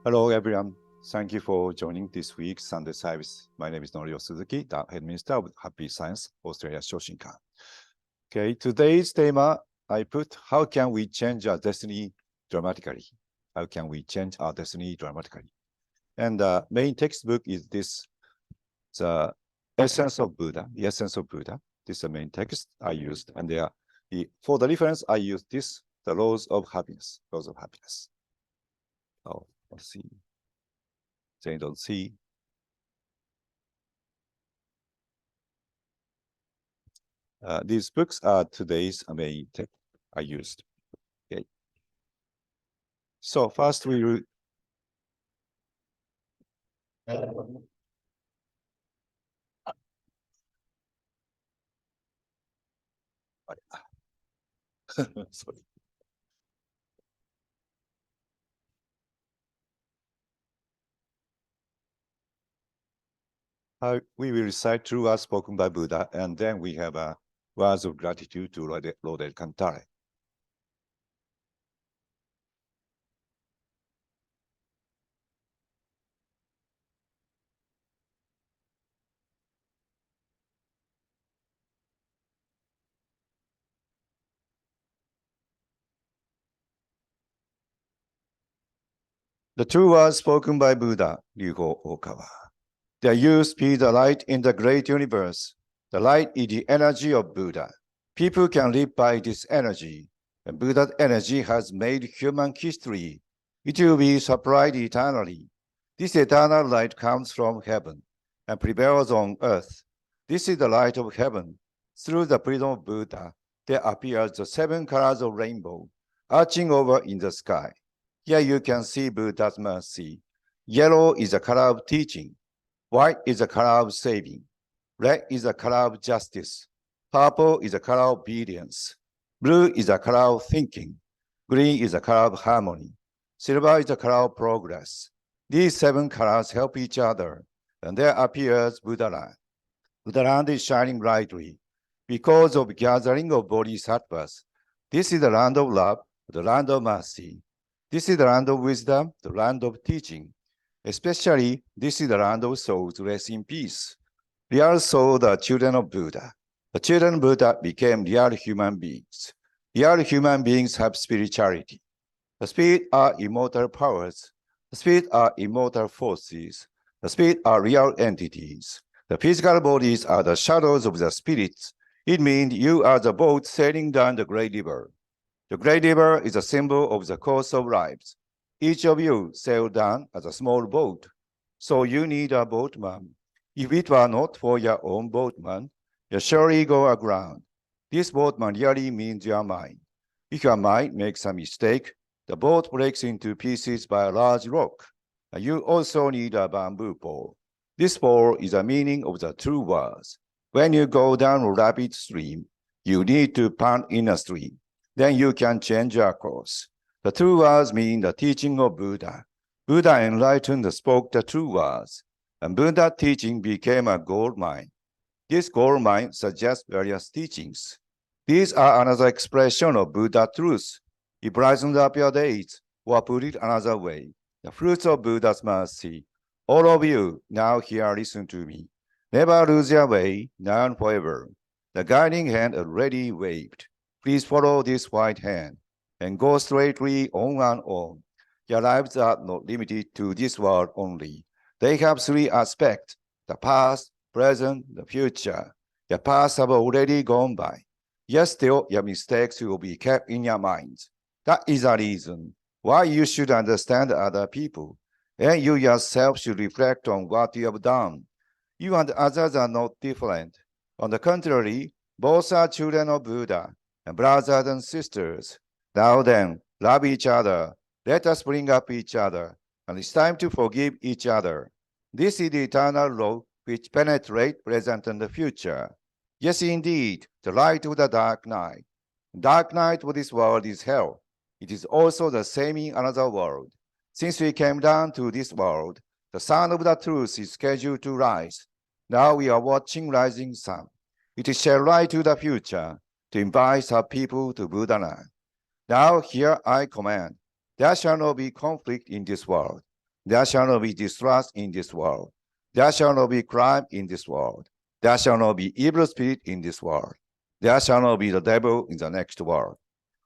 Hello, everyone. Thank you for joining this week's Sunday service. My name is Norio Suzuki, the Head Minister of Happy Science Australia Shoshinkan. Okay, today's theme, I put, how can we change our destiny dramatically? How can we change our destiny dramatically? And the main textbook is this, the Essence of Buddha, the Essence of Buddha. This is the main text I used. And for the reference, I used this, the Laws of Happiness, Laws of Happiness. Oh, let's see. They don't see. These books are today's main text I used. Okay. So first we will. Sorry. We will recite true words spoken by Buddha, and then we have words of gratitude to Lord Kantare. The true words spoken by Buddha, Ryuho Okawa. Their use be the light in the great universe. The light is the energy of Buddha. People can live by this energy, and Buddha's energy has made human history. It will be supplied eternally. This eternal light comes from heaven and prevails on earth. This is the light of heaven. Through the prism of Buddha, there appears the 7 colors of rainbow, arching over in the sky. Here you can see Buddha's mercy. Yellow is the color of teaching. White is the color of saving. Red is the color of justice. Purple is the color of obedience. Blue is the color of thinking. Green is the color of harmony. Silver is the color of progress. These 7 colors help each other, and there appears Buddhaland. Buddhaland is shining brightly because of gathering of bodhisattvas. This is the land of love, the land of mercy. This is the land of wisdom, the land of teaching. Especially, this is the land of souls rest in peace. We are so the children of Buddha. The children of Buddha became real human beings. Real human beings have spirituality. The spirit are immortal powers. The spirit are immortal forces. The spirit are real entities. The physical bodies are the shadows of the spirits. It means you are the boat sailing down the great river. The great river is a symbol of the course of lives. Each of you sail down as a small boat, so you need a boatman. If it were not for your own boatman, you surely go aground. This boatman really means your mind. If your mind makes a mistake, the boat breaks into pieces by a large rock. And you also need a bamboo pole. This pole is the meaning of the true words. When you go down a rapid stream, you need to punt in a stream. Then you can change your course. The true words mean the teaching of Buddha. Buddha enlightened spoke the true words, and Buddha's teaching became a gold mine. This gold mine suggests various teachings. These are another expression of Buddha truth. It brightens up your days, or put it another way, the fruits of Buddha's mercy. All of you, now here listen to me. Never lose your way, now and forever. The guiding hand already waved. Please follow this white hand and go straightly on and on. Your lives are not limited to this world only. They have 3 aspects, the past, present, the future. Your past have already gone by. Yet still, your mistakes will be kept in your minds. That is a reason why you should understand other people, and you yourself should reflect on what you have done. You and others are not different. On the contrary, both are children of Buddha, and brothers and sisters. Now then, love each other. Let us bring up each other, and it's time to forgive each other. This is the eternal law which penetrates present and the future. Yes, indeed, the light of the dark night. Dark night of this world is hell. It is also the same in another world. Since we came down to this world, the sun of the truth is scheduled to rise. Now we are watching rising sun. It is shall light to the future to invite our people to Buddhaland. Now here I command, there shall not be conflict in this world. There shall not be distrust in this world. There shall not be crime in this world. There shall not be evil spirit in this world. There shall not be the devil in the next world.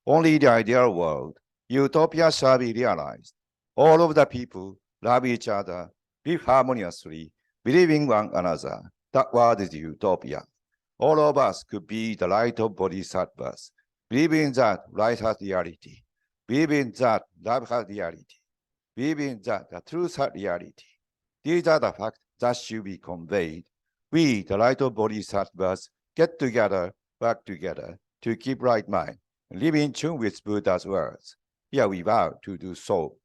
Only the ideal world, utopia, shall be realized. All of the people love each other, live harmoniously, believing one another. That world is utopia. All of us could be the light of bodhisattvas. Believe in that light has reality. Believe in that love has reality. Believe in that the truth has reality. These are the facts that should be conveyed. We, the light of bodhisattvas, get together, work together to keep right mind, and live in tune with Buddha's words. Here we vow to do so.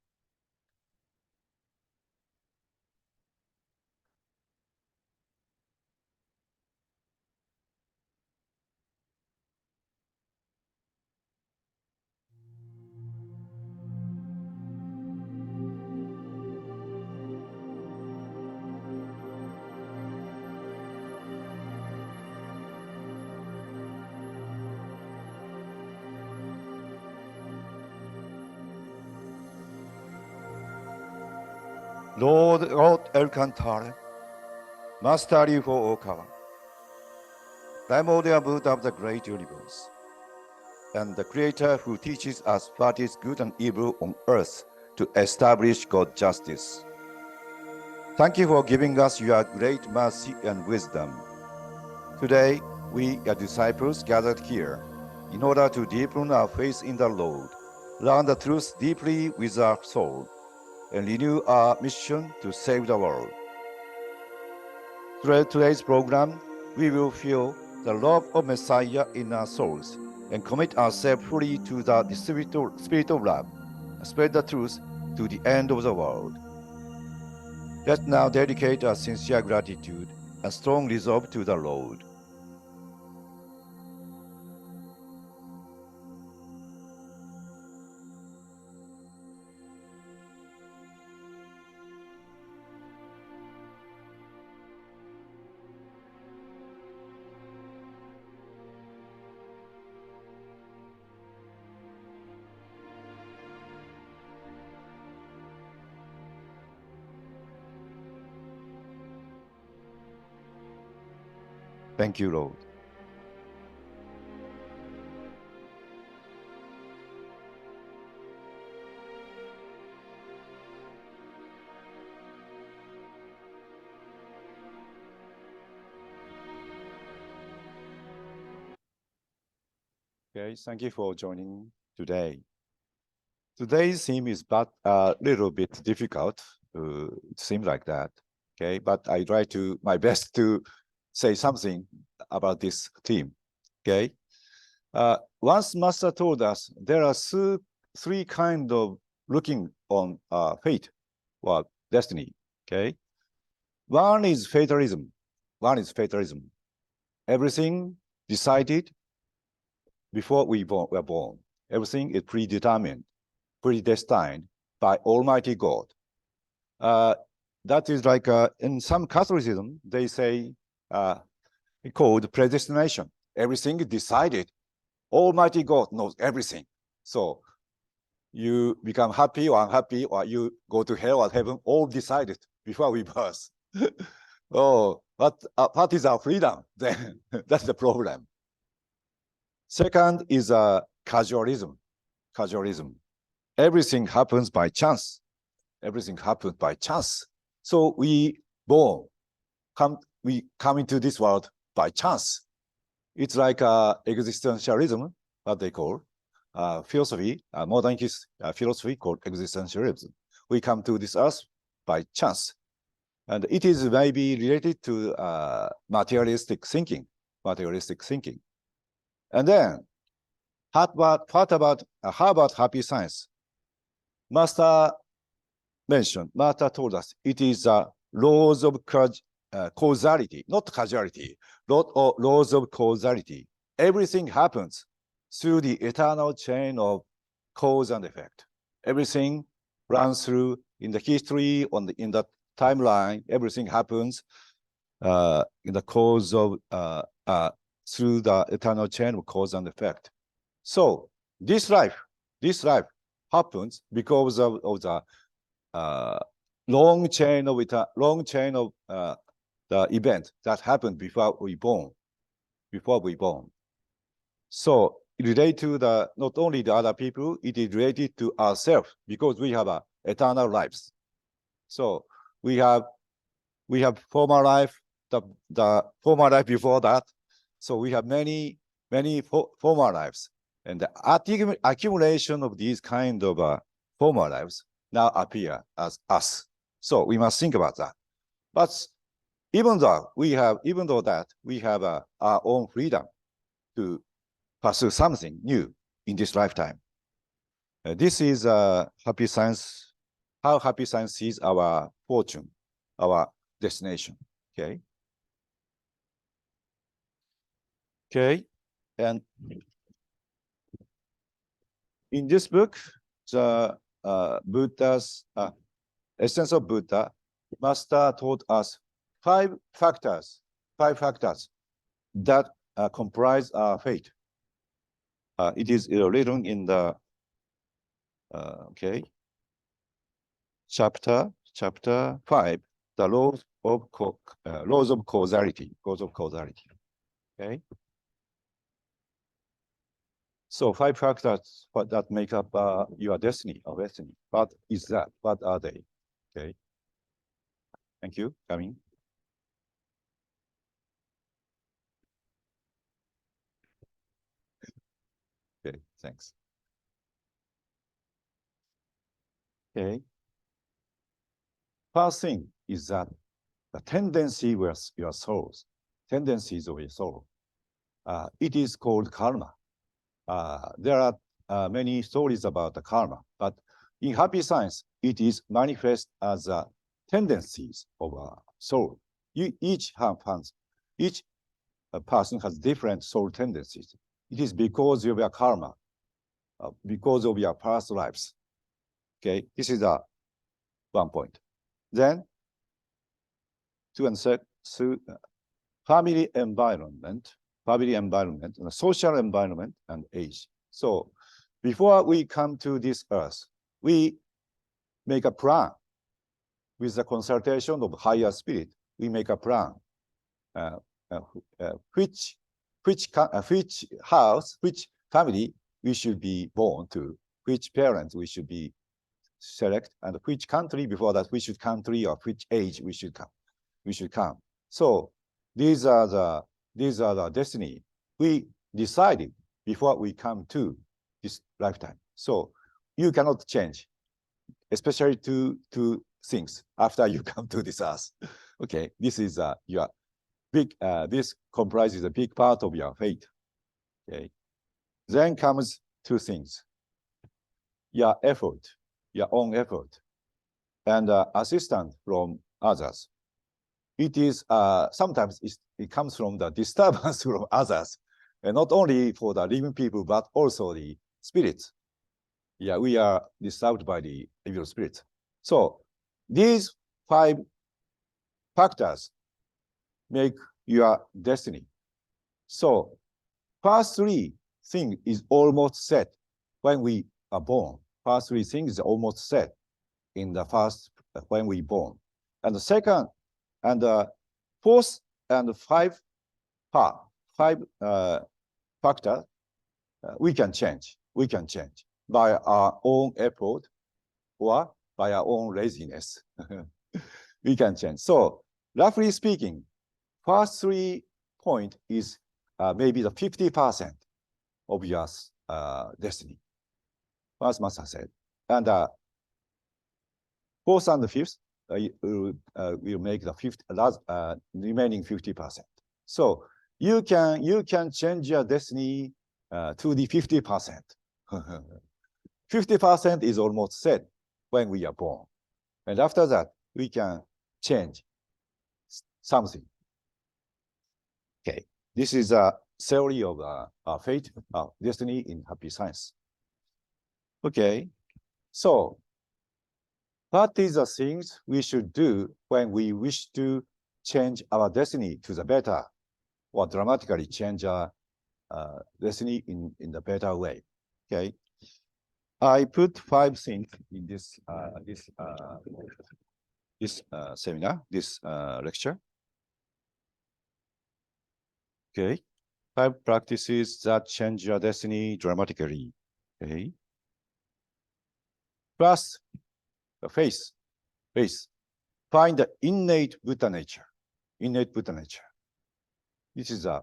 Lord Elkantara, Master Ryuho Okawa, primordial Buddha of the great universe, and the Creator who teaches us what is good and evil on earth to establish God's justice. Thank you for giving us your great mercy and wisdom. Today, we, your disciples, gathered here in order to deepen our faith in the Lord, learn the truth deeply with our soul, and renew our mission to save the world. Through today's program, we will feel the love of Messiah in our souls and commit ourselves fully to the spirit of love, and spread the truth to the end of the world. Let's now dedicate our sincere gratitude and strong resolve to the Lord. Thank you, Lord. Okay, thank you for joining today. Today's theme is but a little bit difficult. It seems like that. Okay, but I try to my best to say something about this theme. Okay. Once Master told us there are three kinds of looking on fate or destiny. Okay. One is fatalism. One is fatalism. Everything decided before we were born. Everything is predetermined, predestined by Almighty God. That is like in some Catholicism, they say called predestination. Everything is decided. Almighty God knows everything. So you become happy or unhappy, or you go to hell or heaven, all decided before we birth. Oh, what is our freedom then? That's the problem. Second is casualism. Casualism. Everything happens by chance. Everything happens by chance. So we come into this world by chance. It's like existentialism, what they call philosophy, modern philosophy called existentialism. We come to this earth by chance. And it is maybe related to materialistic thinking. And then, how about happy science? Master told us it is laws of causality, not causality, laws of causality. Everything happens through the eternal chain of cause and effect. Everything runs through in the history, in the timeline. Everything happens in the cause of through the eternal chain of cause and effect. So this life happens because of the long chain of the event that happened before we born. So it relate to the not only the other people, it is related to ourselves because we have eternal lives. So we have former life, the former life before that. So we have many former lives, and the accumulation of these kind of former lives now appear as us. So we must think about that. But even though that we have our own freedom to pursue something new in this lifetime. This is happy science, how happy science sees our fortune, our destination. Okay. Okay. And in this book, the Buddha's Essence of Buddha, Master taught us five factors that comprise our fate. It is written in the chapter 5, the laws of causality. Okay. So 5 factors that make up your destiny or destiny. What is that? What are they? Okay. Thank you. Coming. Okay. Thanks. Okay. First thing is that the tendencies of your soul. It is called karma. There are many stories about the karma, but in happy science, it is manifest as tendencies of a soul. Each person has different soul tendencies. It is because of your karma, because of your past lives. Okay, this is one point. Then, to answer, family environment, and social environment, and age. So, before we come to this earth, we make a plan with the consultation of higher spirit. We make a plan, which house, which family we should be born to, which parents we should be select, and which country before that, which country or which age we should come. So these are the destiny we decided before we come to this lifetime. So you cannot change, especially two things after you come to this earth. Okay, this is your big. This comprises a big part of your fate. Okay, then comes two things: your effort, your own effort, and assistance from others. It is sometimes it comes from the disturbance from others, and not only for the living people but also the spirits. Yeah, we are disturbed by the evil spirits. So these 5 factors make your destiny. So first 3 things is almost set when we are born. First 3 things is almost set in the first when we born, and the second and the fourth and 5 factor we can change. We can change by our own effort or by our own laziness. We can change. So roughly speaking, first 3 point is maybe the 50% of your destiny, as Master said. And fourth and fifth will make the remaining 50%. So you can change your destiny to the 50%. 50% is almost set when we are born, and after that we can change something. Okay, this is a theory of fate, destiny in happy science. Okay, so what is the things we should do when we wish to change our destiny to the better, or dramatically change our destiny in the better way? Okay, I put 5 things in this this seminar, this lecture. Okay. 5 practices that change your destiny dramatically. Okay. First, the faith. Find the innate Buddha nature. This is the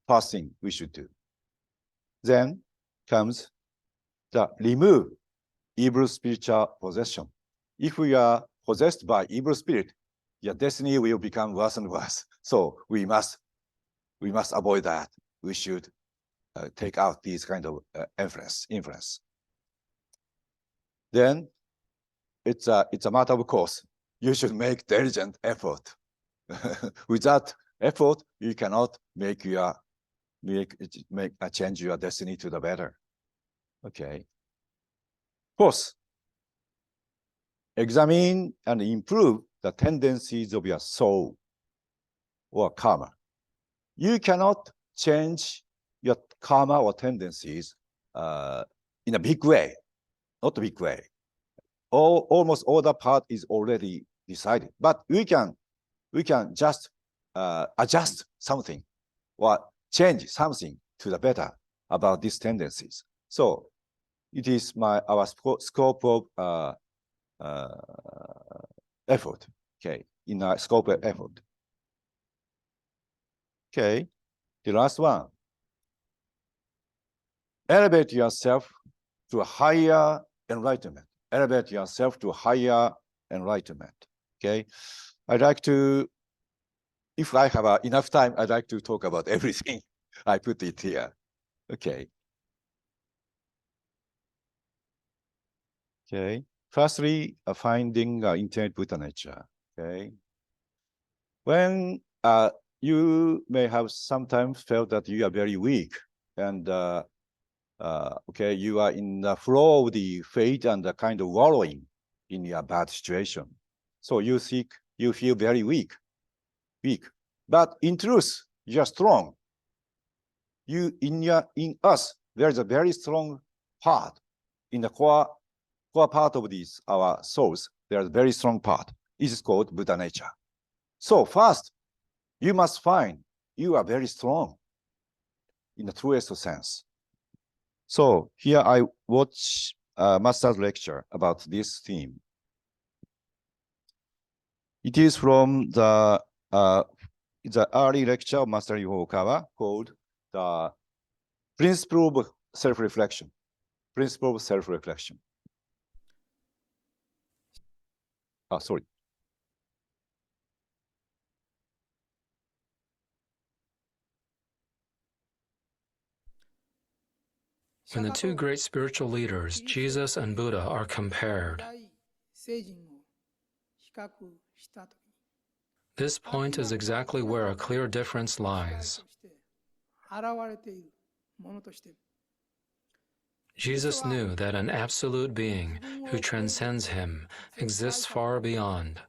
first thing we should do. Then comes the remove evil spiritual possession. If we are possessed by evil spirit, your destiny will become worse and worse. So we must avoid that. We should take out these kind of influence. Then it's a matter of course. You should make diligent effort. Without effort, you cannot make change your destiny to the better. Okay. Fourth, examine and improve the tendencies of your soul or karma. You cannot change your karma or tendencies in a big way, not a big way. Almost all the part is already decided, but we can just adjust something or change something to the better about these tendencies. So it is our scope of effort. Okay, in our scope of effort. Okay, the last one. Elevate yourself to a higher enlightenment. Okay, I'd like to, if I have enough time, I'd like to talk about everything. I put it here. Okay. Okay. Firstly, finding infinite Buddha nature. Okay. When you may have sometimes felt that you are very weak and okay, you are in the flow of the fate and the kind of wallowing in your bad situation. So you feel very weak. But in truth, you are strong. In us, there is a very strong part in the core part of these our souls. There is a very strong part. It is called Buddha nature. So first, you must find you are very strong in the truest sense. So here I watch Master's lecture about this theme. It is from the early lecture of Master Ryo Okawa called the Principle of Self-Reflection. Sorry. When the two great spiritual leaders, Jesus and Buddha, are compared, this point is exactly where a clear difference lies. Jesus knew that an absolute being who transcends him exists far beyond.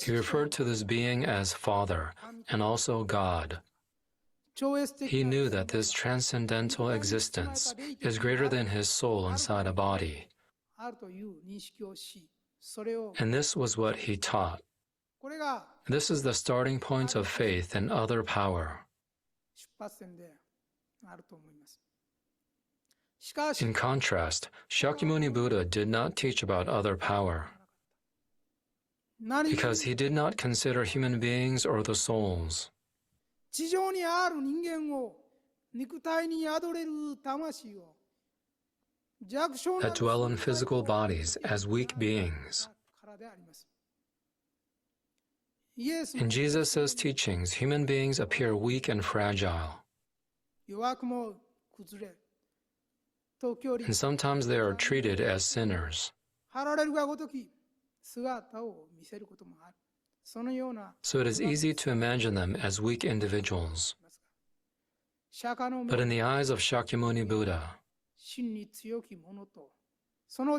He referred to this being as Father and also God. He knew that this transcendental existence is greater than his soul inside a body. And this was what he taught. This is the starting point of faith and other power. In contrast, Shakyamuni Buddha did not teach about other power because he did not consider human beings or the souls that dwell in physical bodies as weak beings. In Jesus' teachings, human beings appear weak and fragile. And sometimes they are treated as sinners. So it is easy to imagine them as weak individuals. But in the eyes of Shakyamuni Buddha,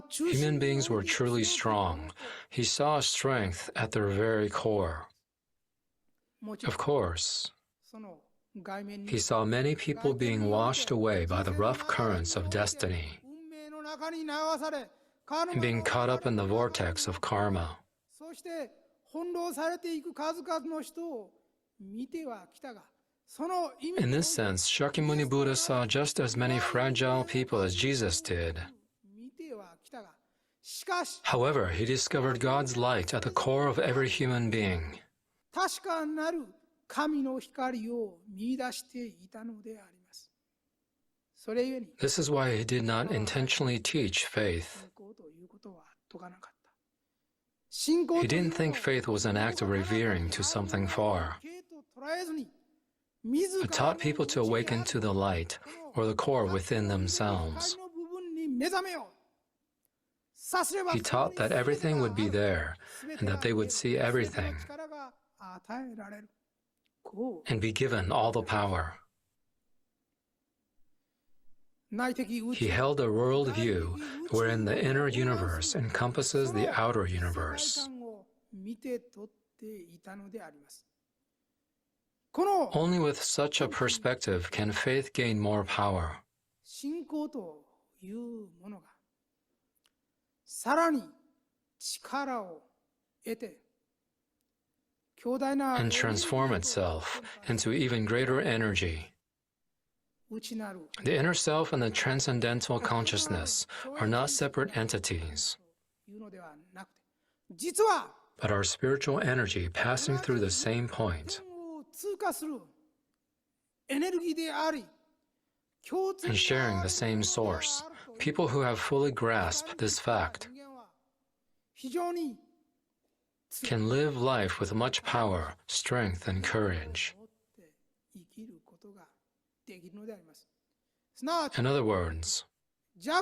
human beings were truly strong. He saw strength at their very core. Of course, he saw many people being washed away by the rough currents of destiny and being caught up in the vortex of karma. In this sense, Shakyamuni Buddha saw just as many fragile people as Jesus did. However, he discovered God's light at the core of every human being. This is why he did not intentionally teach faith. He didn't think faith was an act of revering to something far, but taught people to awaken to the light or the core within themselves. He taught that everything would be there and that they would see everything and be given all the power. He held a world view wherein the inner universe encompasses the outer universe. Only with such a perspective can faith gain more power. And transform itself into even greater energy. The inner self and the transcendental consciousness are not separate entities, but are spiritual energy passing through the same point and sharing the same source. People who have fully grasped this fact can live life with much power, strength, and courage. In other words,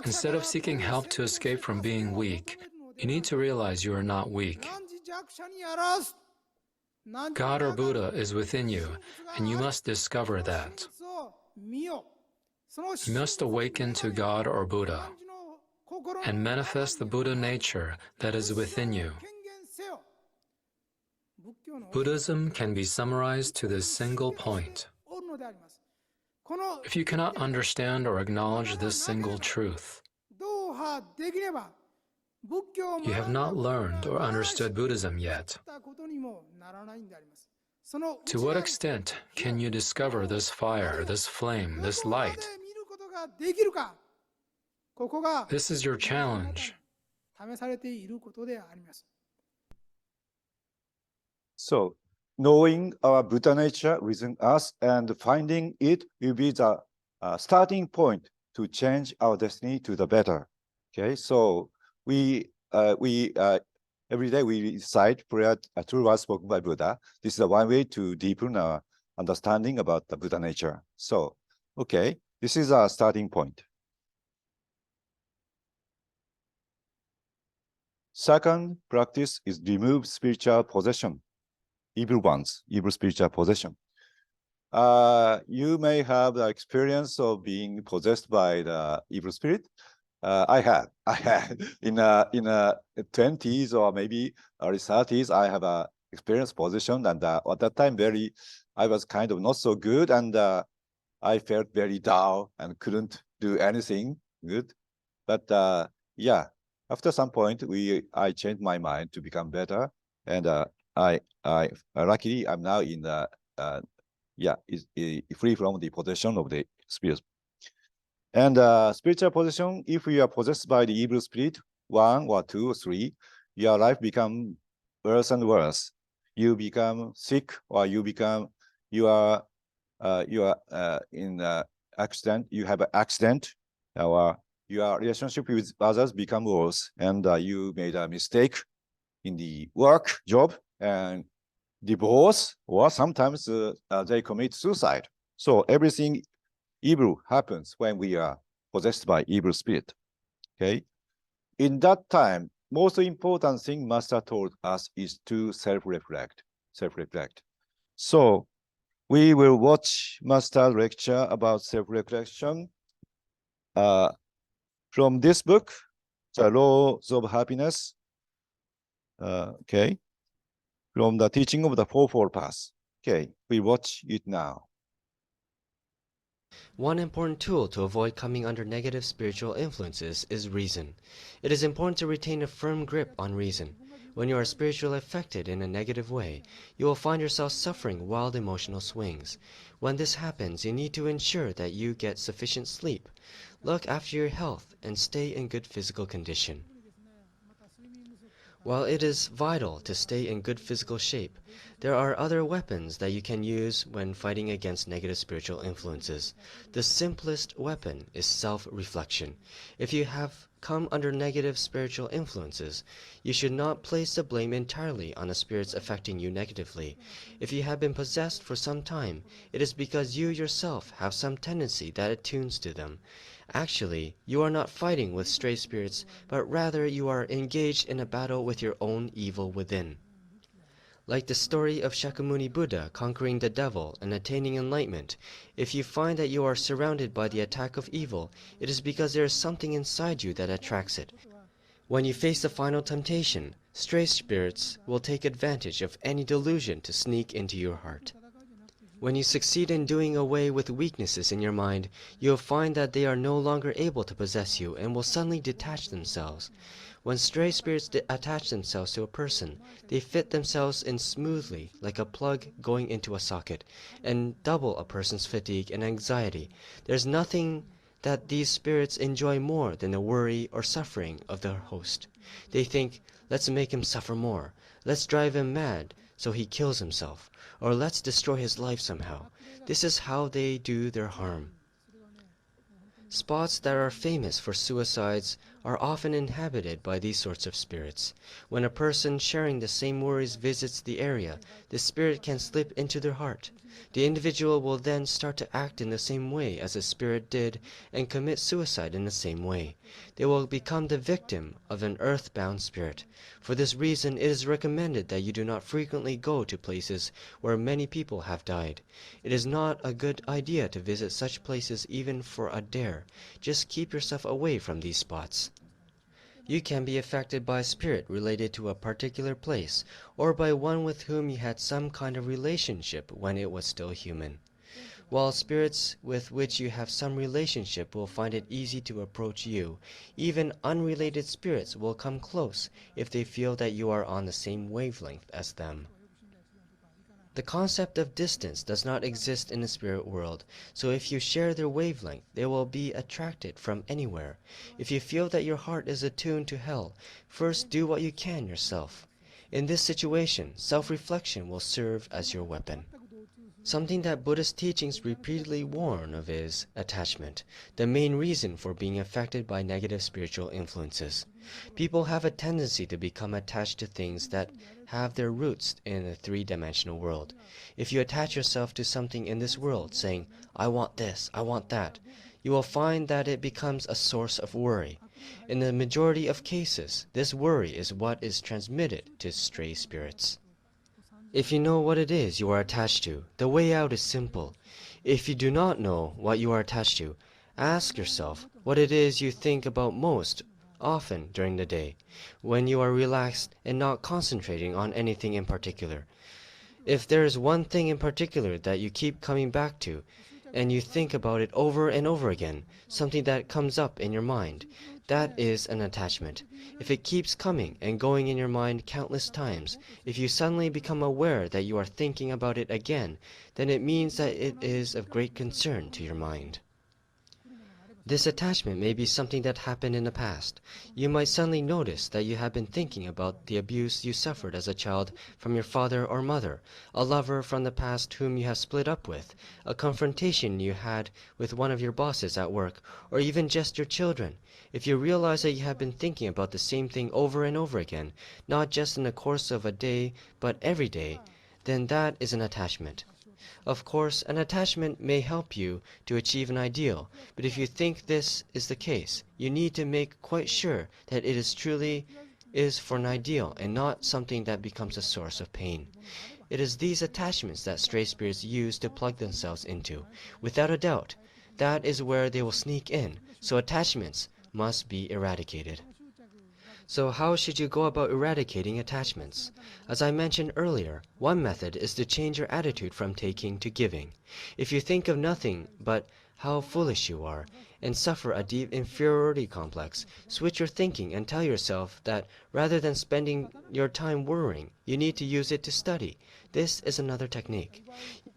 instead of seeking help to escape from being weak, you need to realize you are not weak. God or Buddha is within you, and you must discover that. You must awaken to God or Buddha and manifest the Buddha nature that is within you. Buddhism can be summarized to this single point. If you cannot understand or acknowledge this single truth, you have not learned or understood Buddhism yet. To what extent can you discover this fire, this flame, this light? This is your challenge. So, knowing our Buddha nature within us and finding it will be the starting point to change our destiny to the better. Okay, so we every day we recite prayer, true words spoken by Buddha. This is one way to deepen our understanding about the Buddha nature. So, okay, this is our starting point. Second practice is remove spiritual possession. Evil ones, evil spiritual possession. You may have the experience of being possessed by the evil spirit. I had in 20s or maybe early 30s. I have a experience possession, and at that time, I was kind of not so good, and I felt very down and couldn't do anything good. But yeah, after some point, I changed my mind to become better, and I luckily I'm now in the free from the possession of the spirit. And spiritual possession, if you are possessed by the evil spirit, 1 or 2 or 3, your life becomes worse and worse. You become sick, or you are in accident. You have an accident, or your relationship with others become worse, and you made a mistake in the work job and divorce, or sometimes they commit suicide. So everything evil happens when we are possessed by evil spirit. Okay, in that time, most important thing Master told us is to self-reflect. So we will watch Master lecture about self-reflection from this book, The Laws of Happiness. Okay, from the teaching of the Fourfold Path. Okay, we watch it now. One important tool to avoid coming under negative spiritual influences is reason. It is important to retain a firm grip on reason. When you are spiritually affected in a negative way, you will find yourself suffering wild emotional swings. When this happens, you need to ensure that you get sufficient sleep, look after your health, and stay in good physical condition. While it is vital to stay in good physical shape, there are other weapons that you can use when fighting against negative spiritual influences. The simplest weapon is self-reflection. If you have come under negative spiritual influences, you should not place the blame entirely on the spirits affecting you negatively. If you have been possessed for some time, it is because you yourself have some tendency that attunes to them. Actually, you are not fighting with stray spirits, but rather you are engaged in a battle with your own evil within. Like the story of Shakyamuni Buddha conquering the devil and attaining enlightenment, if you find that you are surrounded by the attack of evil, it is because there is something inside you that attracts it. When you face the final temptation, stray spirits will take advantage of any delusion to sneak into your heart. When you succeed in doing away with weaknesses in your mind, you will find that they are no longer able to possess you and will suddenly detach themselves. When stray spirits attach themselves to a person, they fit themselves in smoothly like a plug going into a socket, and double a person's fatigue and anxiety. There's nothing that these spirits enjoy more than the worry or suffering of their host. They think, let's make him suffer more, let's drive him mad so he kills himself, or let's destroy his life somehow. This is how they do their harm. Spots that are famous for suicides are often inhabited by these sorts of spirits. When a person sharing the same worries visits the area, the spirit can slip into their heart. The individual will then start to act in the same way as the spirit did and commit suicide in the same way. They will become the victim of an earth-bound spirit. For this reason, it is recommended that you do not frequently go to places where many people have died. It is not a good idea to visit such places even for a dare. Just keep yourself away from these spots. You can be affected by a spirit related to a particular place, or by one with whom you had some kind of relationship when it was still human. While spirits with which you have some relationship will find it easy to approach you, even unrelated spirits will come close if they feel that you are on the same wavelength as them. The concept of distance does not exist in the spirit world, so if you share their wavelength, they will be attracted from anywhere. If you feel that your heart is attuned to hell, first do what you can yourself. In this situation, self-reflection will serve as your weapon. Something that Buddhist teachings repeatedly warn of is attachment, the main reason for being affected by negative spiritual influences. People have a tendency to become attached to things that have their roots in the three-dimensional world. If you attach yourself to something in this world, saying, I want this, I want that, you will find that it becomes a source of worry. In the majority of cases, this worry is what is transmitted to stray spirits. If you know what it is you are attached to, the way out is simple. If you do not know what you are attached to, ask yourself what it is you think about most often during the day, when you are relaxed and not concentrating on anything in particular. If there is one thing in particular that you keep coming back to, and you think about it over and over again, something that comes up in your mind, that is an attachment. If it keeps coming and going in your mind countless times, if you suddenly become aware that you are thinking about it again, then it means that it is of great concern to your mind. This attachment may be something that happened in the past. You might suddenly notice that you have been thinking about the abuse you suffered as a child from your father or mother, a lover from the past whom you have split up with, a confrontation you had with one of your bosses at work, or even just your children. If you realize that you have been thinking about the same thing over and over again, not just in the course of a day, but every day, then that is an attachment. Of course, an attachment may help you to achieve an ideal, but if you think this is the case, you need to make quite sure that it is truly for an ideal and not something that becomes a source of pain. It is these attachments that stray spirits use to plug themselves into. Without a doubt, that is where they will sneak in, so attachments must be eradicated. So how should you go about eradicating attachments? As I mentioned earlier, one method is to change your attitude from taking to giving. If you think of nothing but how foolish you are, and suffer a deep inferiority complex, switch your thinking and tell yourself that rather than spending your time worrying, you need to use it to study. This is another technique.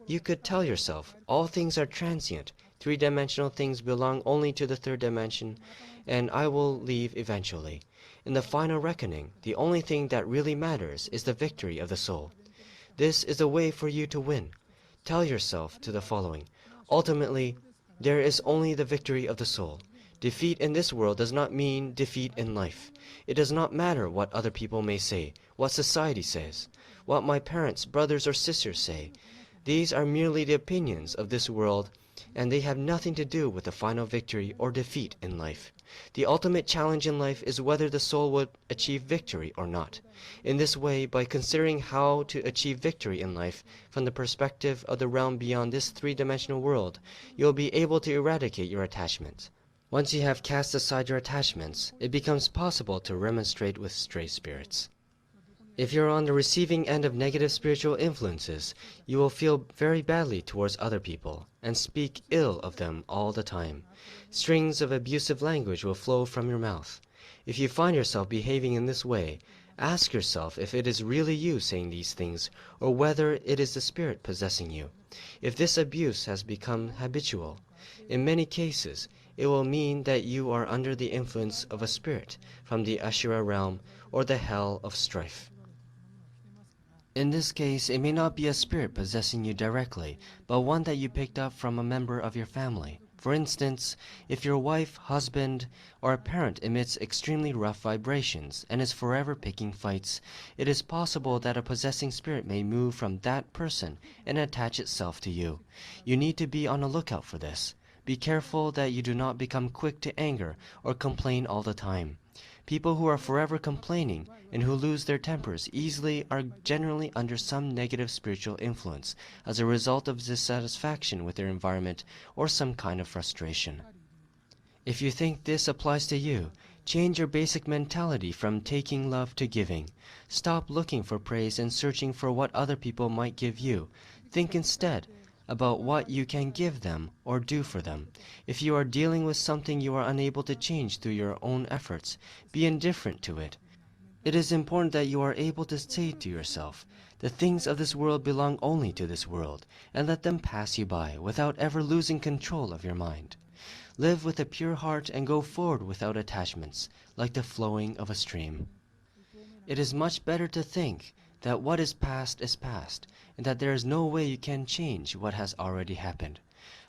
You could tell yourself, all things are transient, three-dimensional things belong only to the third dimension, and I will leave eventually. In the final reckoning, the only thing that really matters is the victory of the soul. This is a way for you to win. Tell yourself to the following. Ultimately, there is only the victory of the soul. Defeat in this world does not mean defeat in life. It does not matter what other people may say, what society says, what my parents, brothers, or sisters say. These are merely the opinions of this world, and they have nothing to do with the final victory or defeat in life. The ultimate challenge in life is whether the soul will achieve victory or not. In this way, by considering how to achieve victory in life from the perspective of the realm beyond this three-dimensional world, you will be able to eradicate your attachments. Once you have cast aside your attachments, it becomes possible to remonstrate with stray spirits. If you're on the receiving end of negative spiritual influences, you will feel very badly towards other people and speak ill of them all the time. Strings of abusive language will flow from your mouth. If you find yourself behaving in this way, ask yourself if it is really you saying these things or whether it is the spirit possessing you. If this abuse has become habitual, in many cases, it will mean that you are under the influence of a spirit from the Ashura realm or the hell of strife. In this case, it may not be a spirit possessing you directly, but one that you picked up from a member of your family. For instance, if your wife, husband, or a parent emits extremely rough vibrations and is forever picking fights, it is possible that a possessing spirit may move from that person and attach itself to you. You need to be on the lookout for this. Be careful that you do not become quick to anger or complain all the time. People who are forever complaining and who lose their tempers easily are generally under some negative spiritual influence as a result of dissatisfaction with their environment or some kind of frustration. If you think this applies to you, change your basic mentality from taking love to giving. Stop looking for praise and searching for what other people might give you. Think instead about what you can give them or do for them. If you are dealing with something you are unable to change through your own efforts, be indifferent to it. It is important that you are able to say to yourself, the things of this world belong only to this world, and let them pass you by without ever losing control of your mind. Live with a pure heart and go forward without attachments, like the flowing of a stream. It is much better to think that what is past, and that there is no way you can change what has already happened.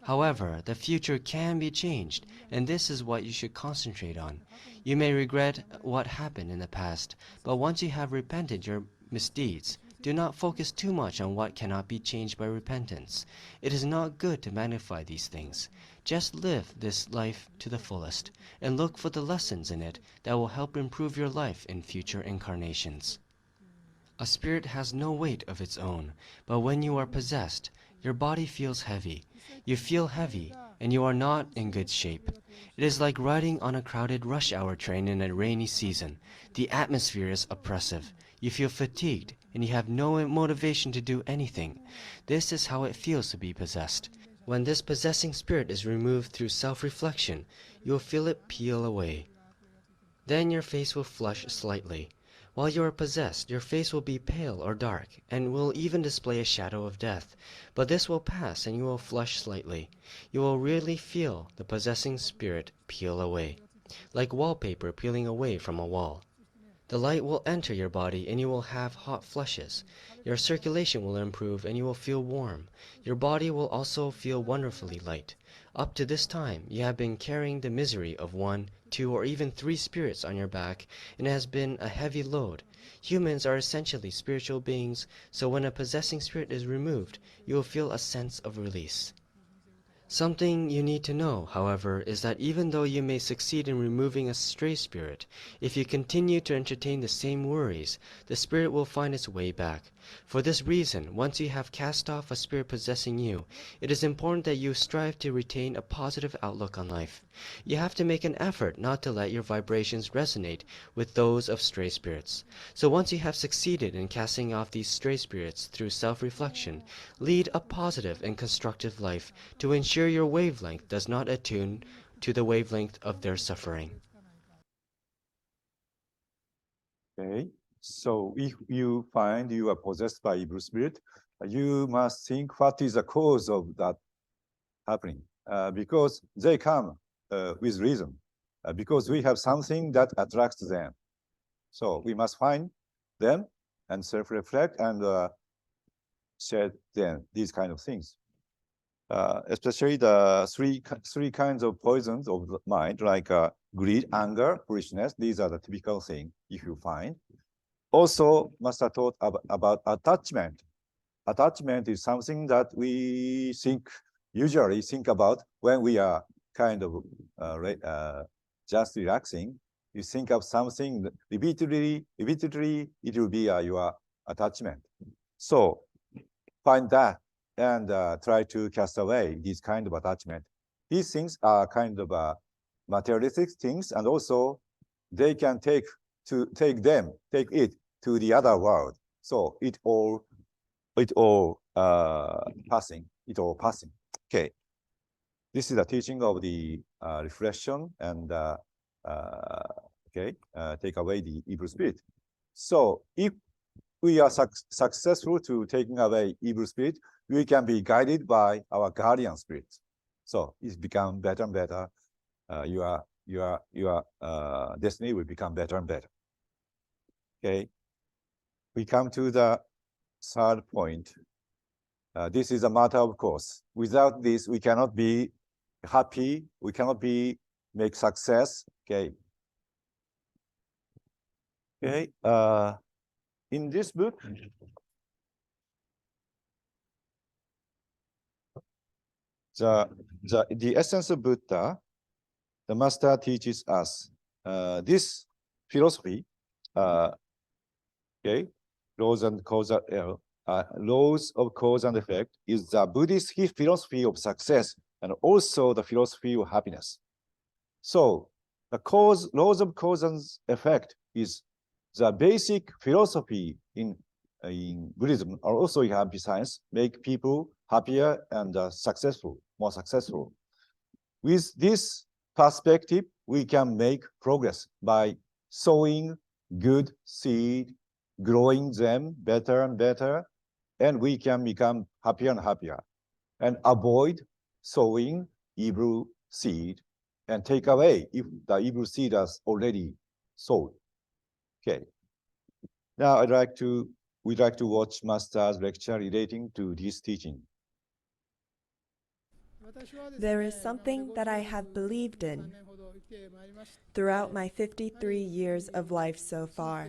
However, the future can be changed, and this is what you should concentrate on. You may regret what happened in the past, but once you have repented your misdeeds, do not focus too much on what cannot be changed by repentance. It is not good to magnify these things. Just live this life to the fullest, and look for the lessons in it that will help improve your life in future incarnations. A spirit has no weight of its own, but when you are possessed, your body feels heavy. You feel heavy, and you are not in good shape. It is like riding on a crowded rush hour train in a rainy season. The atmosphere is oppressive. You feel fatigued, and you have no motivation to do anything. This is how it feels to be possessed. When this possessing spirit is removed through self-reflection, you will feel it peel away. Then your face will flush slightly. While you are possessed, your face will be pale or dark, and will even display a shadow of death. But this will pass, and you will flush slightly. You will really feel the possessing spirit peel away, like wallpaper peeling away from a wall. The light will enter your body, and you will have hot flushes. Your circulation will improve, and you will feel warm. Your body will also feel wonderfully light. Up to this time, you have been carrying the misery of 1, 2, or even 3 spirits on your back, and it has been a heavy load. Humans are essentially spiritual beings, so when a possessing spirit is removed, you will feel a sense of release. Something you need to know, however, is that even though you may succeed in removing a stray spirit, if you continue to entertain the same worries, the spirit will find its way back. For this reason, once you have cast off a spirit possessing you, it is important that you strive to retain a positive outlook on life. You have to make an effort not to let your vibrations resonate with those of stray spirits. So once you have succeeded in casting off these stray spirits through self-reflection, lead a positive and constructive life to ensure your wavelength does not attune to the wavelength of their suffering. Okay, so if you find you are possessed by evil spirit, you must think what is the cause of that happening, because they come with reason, because we have something that attracts them. So we must find them and self-reflect and shed them, these kind of things. Especially the three kinds of poisons of the mind, like greed, anger, foolishness. These are the typical thing if you find. Also, Master taught about attachment. Attachment is something that we usually think about when we are kind of just relaxing. You think of something repeatedly, it will be your attachment. So find that and try to cast away this kind of attachment. These things are kind of materialistic things, and also they can take it to the other world. So it all passing. Okay, this is the teaching of the reflection and take away the evil spirit. So if we are successful to taking away evil spirit, we can be guided by our guardian spirit. So it's become better and better. Your destiny will become better and better. Okay, we come to the third point. This is a matter of course. Without this, we cannot be happy. We cannot make success. Okay. Okay. In this book, the essence of Buddha, the master teaches us this philosophy. Okay, laws of cause and effect is the Buddhist philosophy of success and also the philosophy of happiness. So the laws of cause and effect is the basic philosophy in Buddhism, or also in happy science, make people happier and more successful. With this perspective, we can make progress by sowing good seed, growing them better and better, and we can become happier and happier, and avoid sowing evil seed and take away if the evil seed is already sowed. Okay. Now we'd like to watch Master's lecture relating to this teaching. There is something that I have believed in throughout my 53 years of life so far.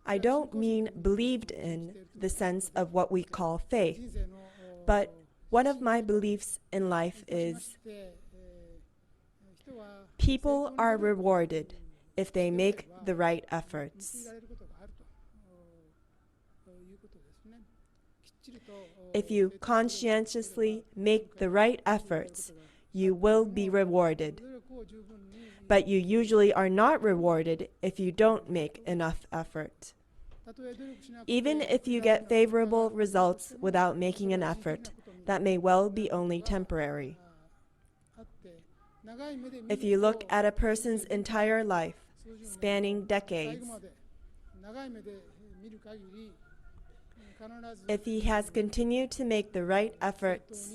I don't mean believed in the sense of what we call faith, but one of my beliefs in life is people are rewarded if they make the right efforts. If you conscientiously make the right efforts, you will be rewarded. But you usually are not rewarded if you don't make enough effort. Even if you get favorable results without making an effort, that may well be only temporary. If you look at a person's entire life, spanning decades, if he has continued to make the right efforts,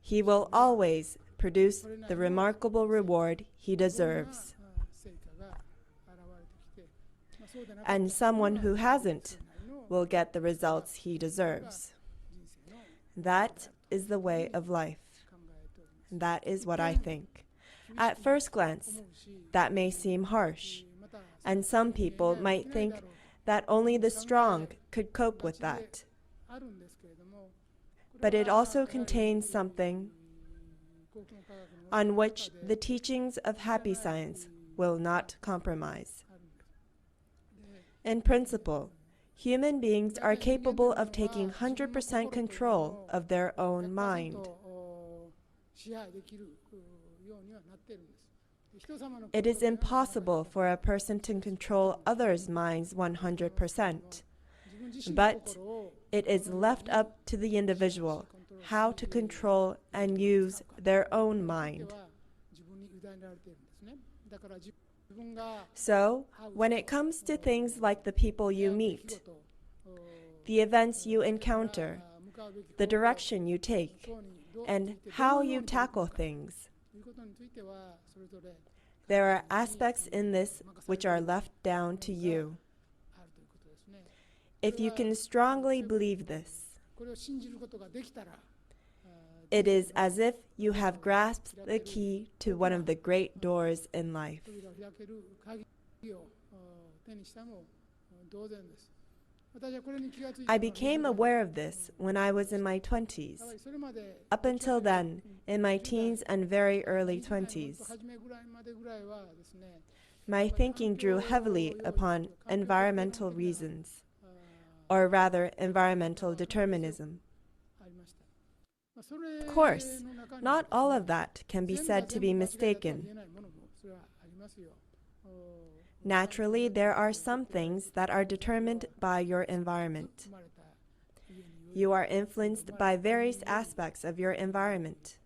he will always produce the remarkable reward he deserves. And someone who hasn't will get the results he deserves. That is the way of life. That is what I think. At first glance, that may seem harsh, and some people might think that only the strong could cope with that. but it also contains something on which the teachings of happy science will not compromise. In principle, human beings are capable of taking 100% control of their own mind. It is impossible for a person to control others' minds 100%, but it is left up to the individual how to control and use their own mind. So, when it comes to things like the people you meet, the events you encounter, the direction you take, and how you tackle things, there are aspects in this which are left down to you. If you can strongly believe this, it is as if you have grasped the key to one of the great doors in life. I became aware of this when I was in my 20s. Up until then, in my teens and very early 20s, my thinking drew heavily upon environmental reasons, or rather environmental determinism. Of course, not all of that can be said to be mistaken. Naturally, there are some things that are determined by your environment. You are influenced by various aspects of your environment,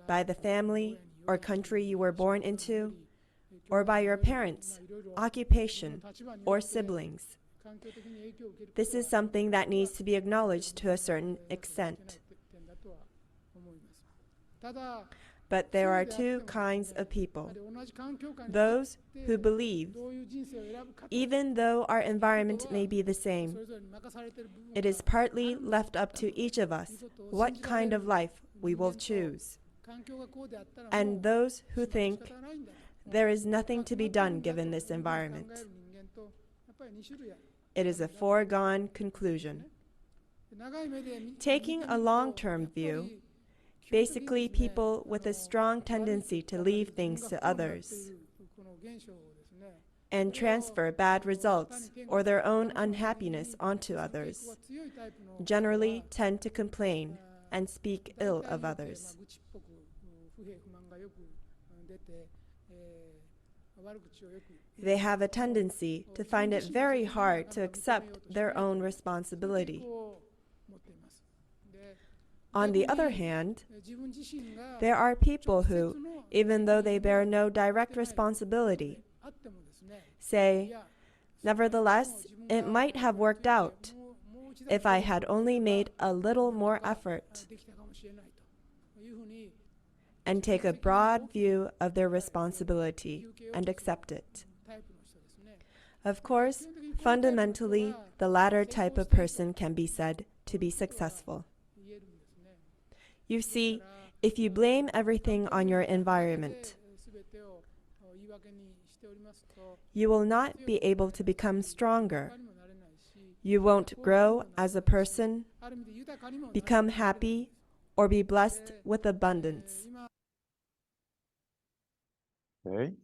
by the family or country you were born into, or by your parents, occupation, or siblings. This is something that needs to be acknowledged to a certain extent. But there are two kinds of people. Those who believe, even though our environment may be the same, it is partly left up to each of us what kind of life we will choose. And those who think there is nothing to be done given this environment. It is a foregone conclusion. Taking a long-term view, basically people with a strong tendency to leave things to others and transfer bad results or their own unhappiness onto others, generally tend to complain and speak ill of others. They have a tendency to find it very hard to accept their own responsibility. On the other hand, there are people who, even though they bear no direct responsibility, say, "Nevertheless, it might have worked out if I had only made a little more effort," and take a broad view of their responsibility and accept it. Of course, fundamentally, the latter type of person can be said to be successful. You see, if you blame everything on your environment, you will not be able to become stronger. You won't grow as a person, become happy, or be blessed with abundance. Okay?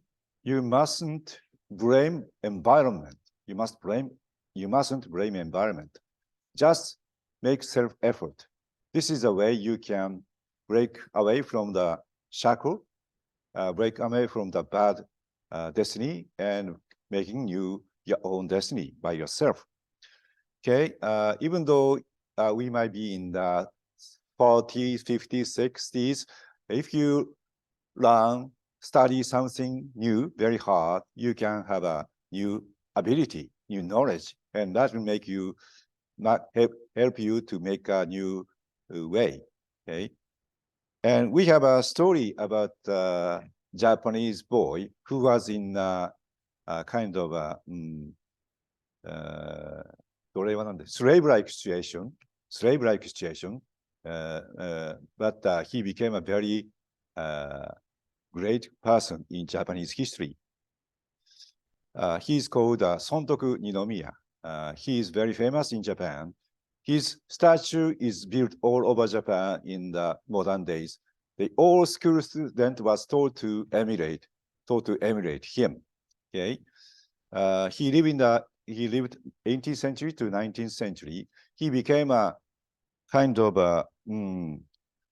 You mustn't blame environment. You mustn't blame environment. Just make self-effort. This is a way you can break away from the shackle, break away from the bad destiny, and making your own destiny by yourself. Okay, even though we might be in the 40s, 50s, 60s, if you study something new very hard, you can have a new ability, new knowledge, and that will make you help you to make a new way. Okay, and we have a story about a Japanese boy who was in a kind of a slave-like situation, but he became a very great person in Japanese history. He's called Sontoku Ninomiya. He is very famous in Japan. His statue is built all over Japan in the modern days. The all school student was told to emulate him. Okay, he lived 18th century to 19th century. He became a kind of a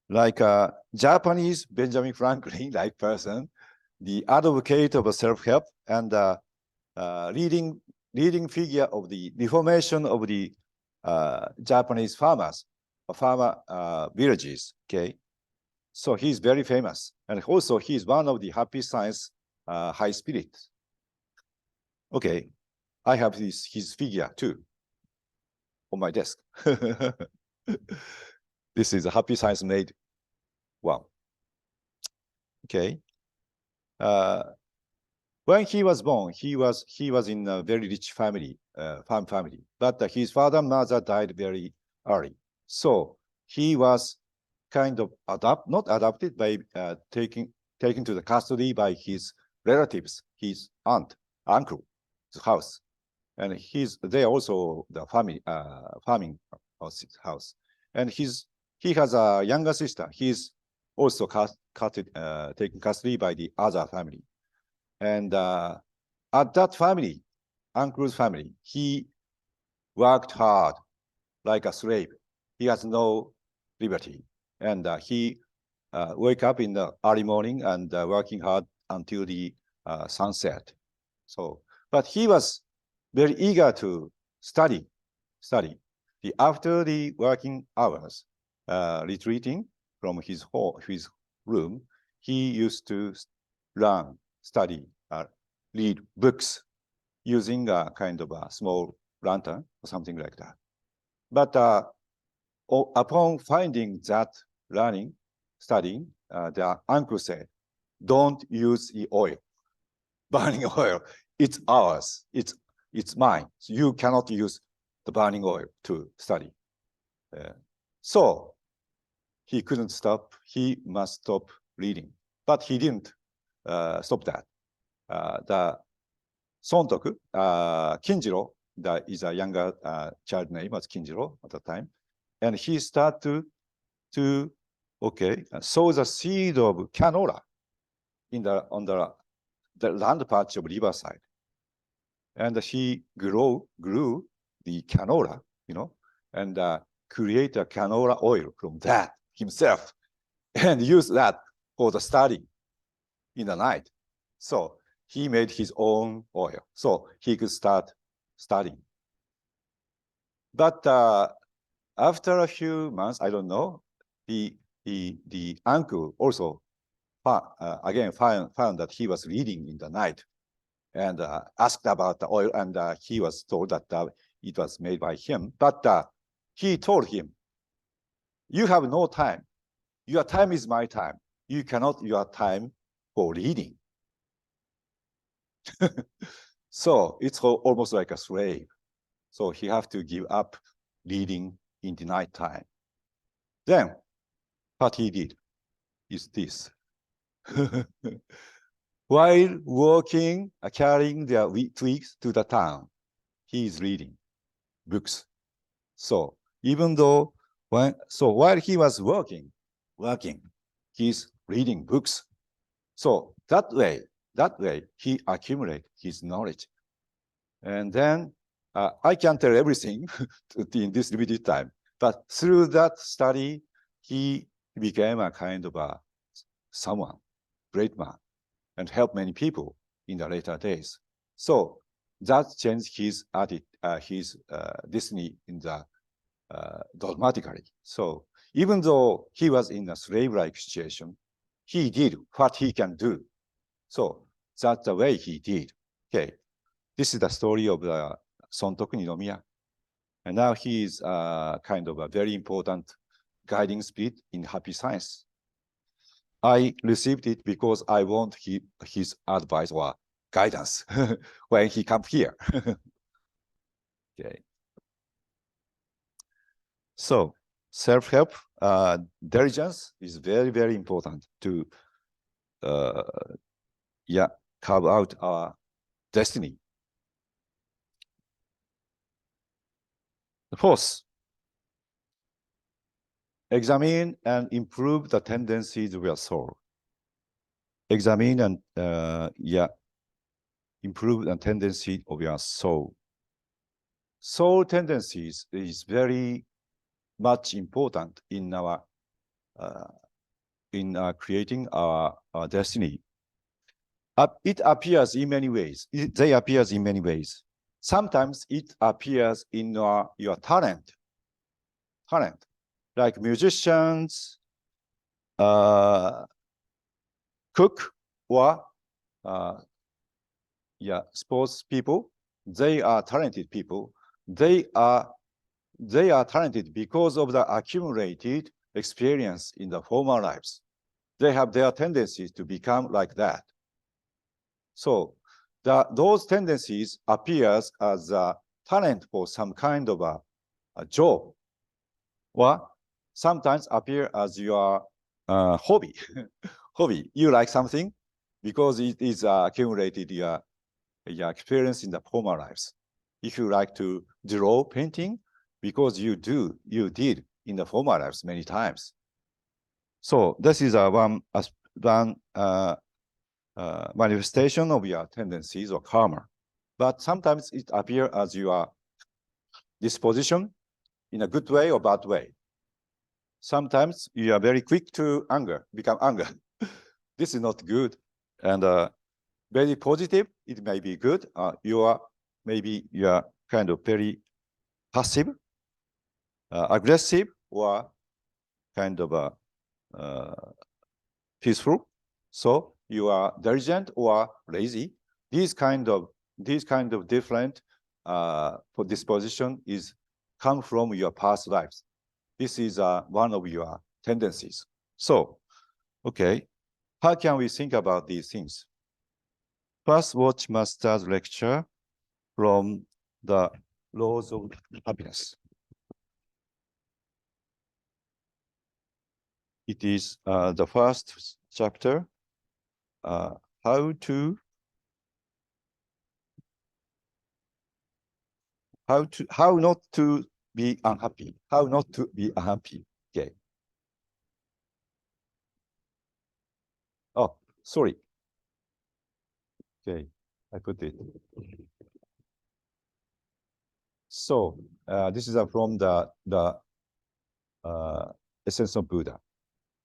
like a Japanese Benjamin Franklin like person, the advocate of self-help and leading figure of the reformation of the Japanese farmer villages. Okay, so he's very famous, and also he's one of the happy science high spirits. Okay, I have his figure too on my desk. This is a happy science made. Wow. Okay. When he was born, he was in a very rich family, farm family, but his father and mother died very early. So he was kind of not adopted by taken to the custody by his relatives, his aunt, uncle's house, and they also the family farming house, and he has a younger sister. He's also taken custody by the other family. And at that family, uncle's family, he worked hard like a slave. He has no liberty. And he wake up in the early morning and working hard until the sunset. So, but he was very eager to study. After the working hours, retreating from his room, he used to learn, study, read books using a kind of a small lantern or something like that. But upon finding that studying, the uncle said, "Don't use the oil, burning oil. It's ours. It's mine. So you cannot use the burning oil to study." So he couldn't stop. He must stop reading. But he didn't stop that. The Sontoku, Kinjiro, that is a younger child name was Kinjiro at the time. And he started to sow the seed of canola on the land patch of riverside. And he grew the canola, and create a canola oil from that himself and use that for the study in the night. So he made his own oil so he could start studying. But after a few months, I don't know, the uncle also again found that he was reading in the night and asked about the oil, and he was told that it was made by him. But he told him, "You have no time. Your time is my time. You cannot your time for reading." So it's almost like a slave. So he have to give up reading in the night time. Then what he did is this. While walking, carrying the twigs to the town, he is reading books. So even though while he was working, he's reading books. So that way he accumulates his knowledge. And then I can't tell everything in this limited time, but through that study, he became a kind of a great man, and helped many people in the later days. So that changed his destiny in the dogmatically. So even though he was in a slave-like situation, he did what he can do. So that's the way he did. Okay, this is the story of Sontoku Ninomiya. And now he is kind of a very important guiding spirit in happy science. I received it because I want his advice or guidance when he comes here. Okay. So self-help, diligence is very, very important to carve out our destiny. The fourth, Examine and improve the tendencies of your soul. Examine and improve the tendency of your soul. Soul tendencies is very much important in our creating our destiny. It appears in many ways. They appear in many ways. Sometimes it appears in your talent, like musicians, cook, or sports people. They are talented people. They are talented because of the accumulated experience in the former lives. They have their tendencies to become like that. So those tendencies appears as a talent for some kind of a job, or sometimes appear as your hobby. Hobby, you like something because it is accumulated your experience in the former lives. If you like to draw painting, because you did in the former lives many times. So this is one manifestation of your tendencies or karma. But sometimes it appears as your disposition in a good way or bad way. Sometimes you are very quick to become anger. This is not good. And very positive, it may be good. You are kind of very passive, aggressive, or kind of peaceful. So you are diligent or lazy. These kind of different for disposition come from your past lives. This is one of your tendencies. So, okay, how can we think about these things? First, watch Master's lecture from the Laws of Happiness. It is the first chapter, how not to be unhappy, how not to be unhappy. Okay. Oh, sorry. Okay, I put it. So this is from the Essence of Buddha.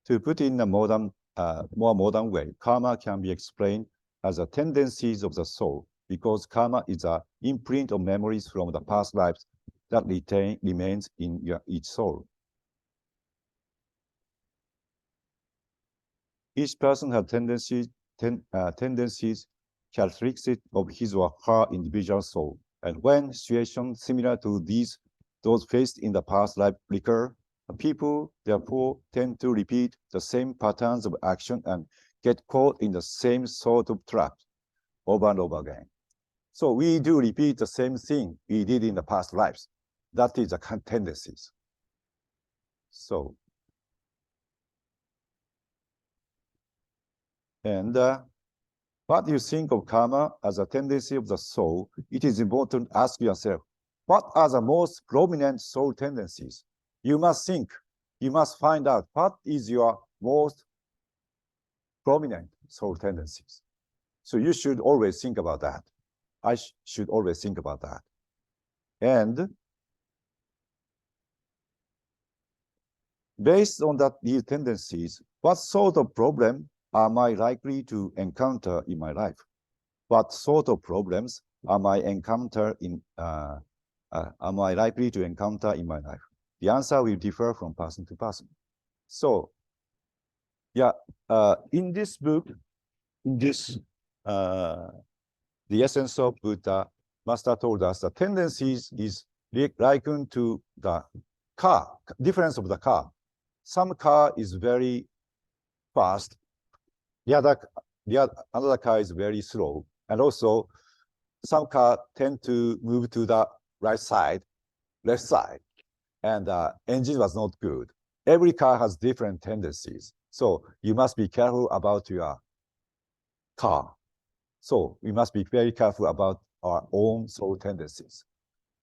To put in a more modern way, karma can be explained as the tendencies of the soul, because karma is an imprint of memories from the past lives that remains in each soul. Each person has tendencies, characteristics of his or her individual soul. And when situations similar to those faced in the past life recur, people therefore tend to repeat the same patterns of action and get caught in the same sort of trap over and over again. So we do repeat the same thing we did in the past lives. That is the tendencies. So, and what you think of karma as a tendency of the soul, it is important to ask yourself, what are the most prominent soul tendencies? You must think, you must find out what is your most prominent soul tendencies. So you should always think about that. I should always think about that. And based on these tendencies, what sort of problem am I likely to encounter in my life? What sort of problems am I likely to encounter in my life? The answer will differ from person to person. So, in this book, The Essence of Buddha, Master told us the tendencies is likened to the car, difference of the car. Some car is very fast. Another car is very slow. And also, some cars tend to move to the left side, and engine was not good. Every car has different tendencies. So you must be careful about your car. So we must be very careful about our own soul tendencies.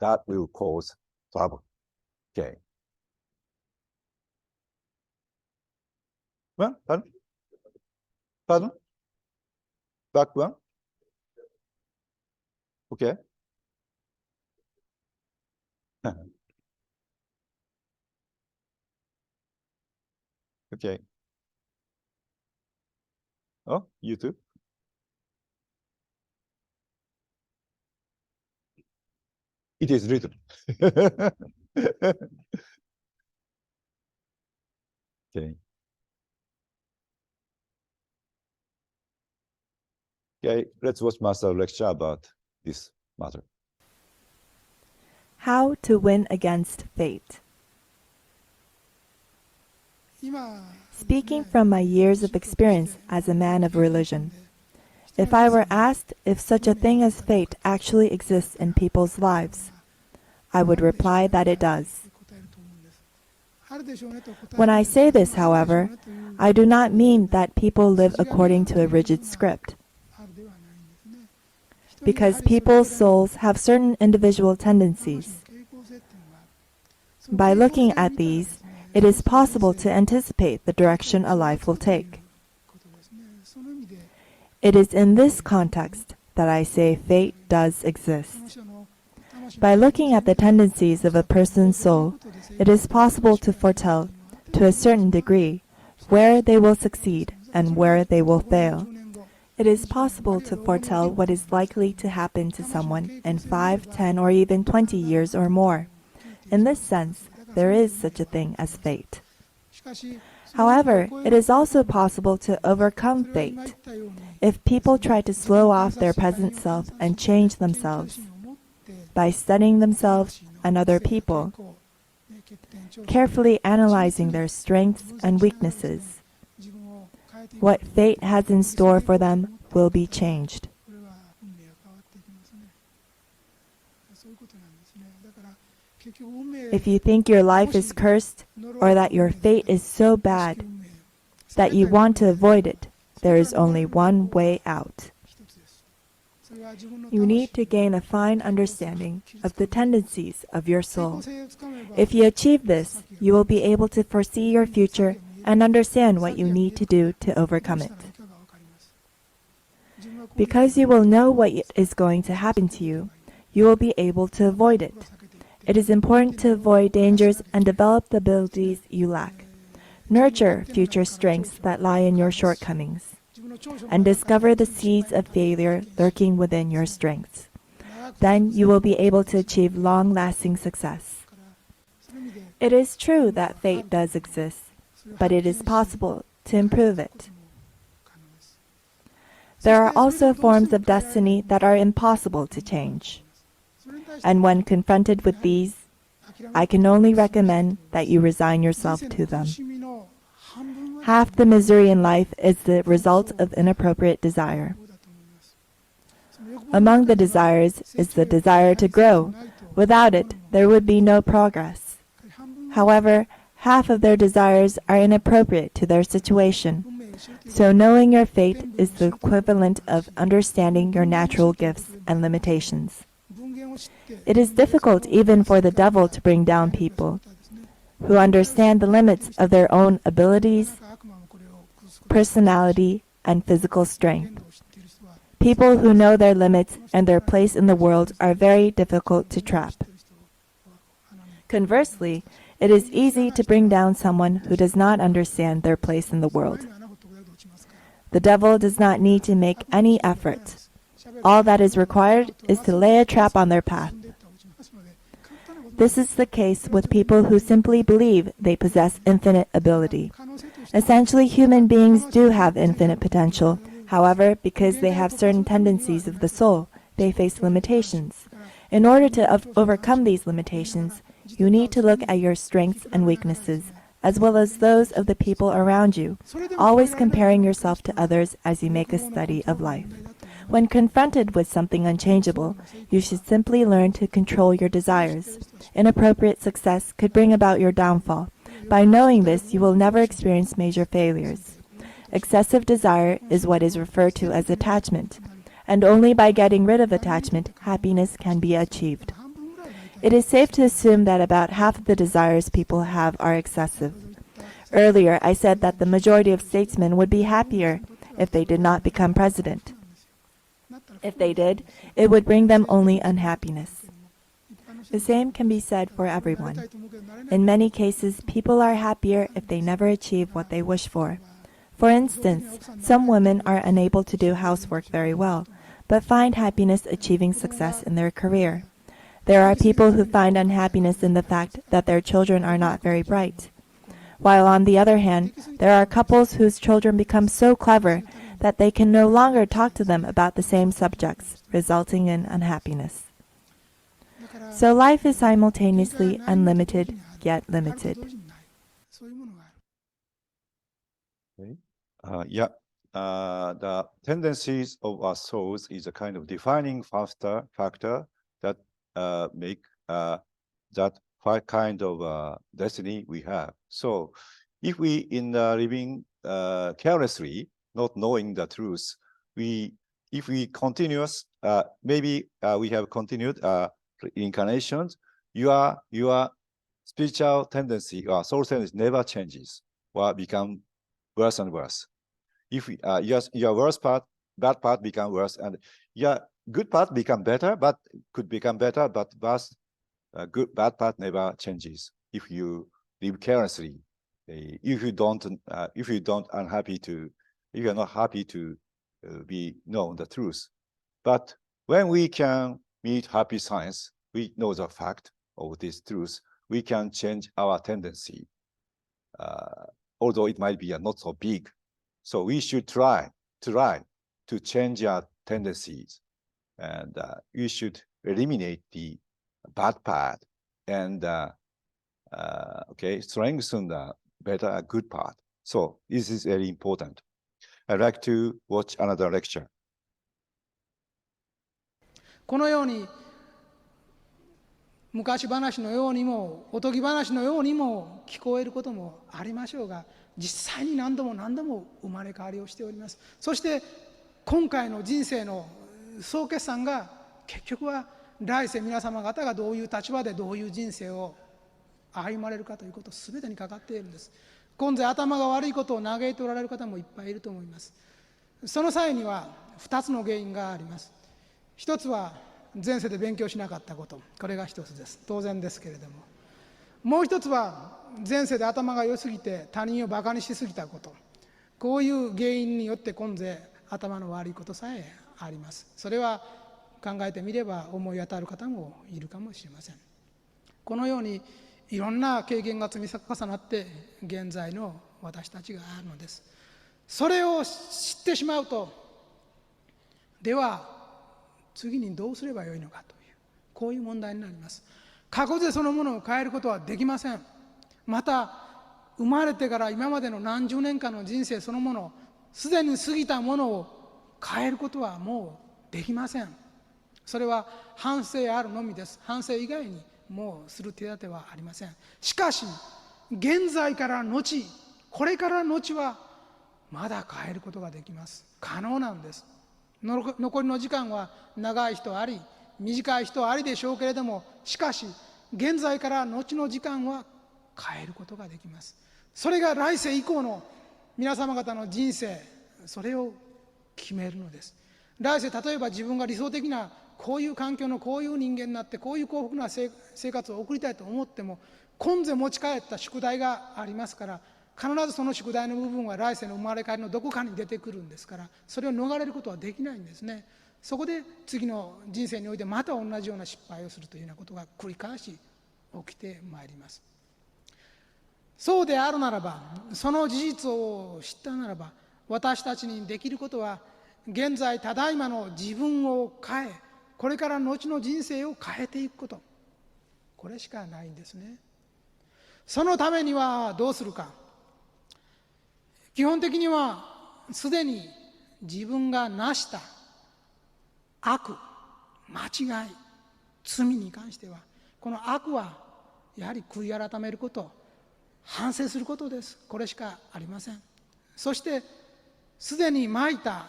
That will cause trouble. Okay. One? Pardon? Pardon? Back one? Okay. Okay. Oh, you too? It is written. Okay. Okay, let's watch Master lecture about this matter. How to win against fate. Speaking from my years of experience as a man of religion, if I were asked if such a thing as fate actually exists in people's lives, I would reply that it does. When I say this, however, I do not mean that people live according to a rigid script, because people's souls have certain individual tendencies. By looking at these, it is possible to anticipate the direction a life will take. It is in this context that I say fate does exist. By looking at the tendencies of a person's soul, it is possible to foretell, to a certain degree, where they will succeed and where they will fail. It is possible to foretell what is likely to happen to someone in 5, 10, or even 20 years or more. In this sense, there is such a thing as fate. However, it is also possible to overcome fate. If people try to slow off their present self and change themselves by studying themselves and other people, carefully analyzing their strengths and weaknesses, what fate has in store for them will be changed. If you think your life is cursed or that your fate is so bad that you want to avoid it, there is only one way out. You need to gain a fine understanding of the tendencies of your soul. If you achieve this, you will be able to foresee your future and understand what you need to do to overcome it. Because you will know what is going to happen to you, you will be able to avoid it. It is important to avoid dangers and develop the abilities you lack. Nurture future strengths that lie in your shortcomings, and discover the seeds of failure lurking within your strengths. Then you will be able to achieve long-lasting success. It is true that fate does exist, but it is possible to improve it. There are also forms of destiny that are impossible to change. And when confronted with these, I can only recommend that you resign yourself to them. Half the misery in life is the result of inappropriate desire. Among the desires is the desire to grow. Without it, there would be no progress. However, half of their desires are inappropriate to their situation. So knowing your fate is the equivalent of understanding your natural gifts and limitations. It is difficult even for the devil to bring down people who understand the limits of their own abilities, personality, and physical strength. People who know their limits and their place in the world are very difficult to trap. Conversely, it is easy to bring down someone who does not understand their place in the world. The devil does not need to make any effort. All that is required is to lay a trap on their path. This is the case with people who simply believe they possess infinite ability. Essentially, human beings do have infinite potential. However, because they have certain tendencies of the soul, they face limitations. In order to overcome these limitations, you need to look at your strengths and weaknesses, as well as those of the people around you, always comparing yourself to others as you make a study of life. When confronted with something unchangeable, you should simply learn to control your desires. Inappropriate success could bring about your downfall. By knowing this, you will never experience major failures. Excessive desire is what is referred to as attachment, and only by getting rid of attachment, happiness can be achieved. It is safe to assume that about half of the desires people have are excessive. Earlier, I said that the majority of statesmen would be happier if they did not become president. If they did, it would bring them only unhappiness. The same can be said for everyone. In many cases, people are happier if they never achieve what they wish for. For instance, some women are unable to do housework very well, but find happiness achieving success in their career. There are people who find unhappiness in the fact that their children are not very bright. While on the other hand, there are couples whose children become so clever that they can no longer talk to them about the same subjects, resulting in unhappiness. So life is simultaneously unlimited yet limited. The tendencies of our souls is a kind of defining factor that make that kind of destiny we have. So, if we in living carelessly, not knowing the truth, if we continuous, maybe we have continued incarnations, your spiritual tendency or soul tendency never changes or become worse and worse. If your worst part, bad part become worse, and your good part become better, but could become better, but bad part never changes. If you live carelessly, if you are not happy to be known the truth. But when we can meet happy science, we know the fact of this truth. We can change our tendency, although it might be not so big. So we should try to change our tendencies, and we should eliminate the bad part and strengthen the better good part. So this is very important. I'd like to watch another lecture. このように昔話のようにもおとぎ話のようにも聞こえることもありましょうが、実際に何度も何度も生まれ変わりをしております。そして今回の人生の総決算が結局は来世皆様方がどういう立場でどういう人生を歩まれるかということ全てにかかっているんです。今世頭が悪いことを嘆いておられる方もいっぱいいると思います。その際には2つの原因があります。一つは前世で勉強しなかったこと、これが一つです。当然ですけれども、もう一つは前世で頭が良すぎて他人をバカにしすぎたこと、こういう原因によって今世頭の悪いことさえあります。それは考えてみれば思い当たる方もいるかもしれません。このようにいろんな経験が積み重なって現在の私たちがあるのです。それを知ってしまうと、では次にどうすればよいのかという、こういう問題になります。過去世そのものを変えることはできません。また生まれてから今までの何十年間の人生そのもの、すでに過ぎたものを変えることはもうできません。それは反省あるのみです。反省以外にもうする手立てはありません。しかし現在から後、これから後はまだ変えることができます。可能なんです。残りの時間は長い人あり短い人ありでしょうけれども、しかし現在から後の時間は変えることができます。それが来世以降の皆様方の人生、それを決めるのです。来世、例えば自分が理想的なこういう環境のこういう人間になってこういう幸福な生活を送りたいと思っても、今世持ち帰った宿題がありますから、必ずその宿題の部分は来世の生まれ変わりのどこかに出てくるんですから、それを逃れることはできないんですね。そこで次の人生においてまた同じような失敗をするというようなことが繰り返し起きてまいります。そうであるならば、その事実を知ったならば、私たちにできることは現在ただいまの自分を変え、これから後の人生を変えていくこと、これしかないんですね。そのためにはどうするか。基本的にはすでに自分がなした悪、間違い、罪に関しては、この悪はやはり悔い改めること、反省することです。これしかありません。そしてすでにまいた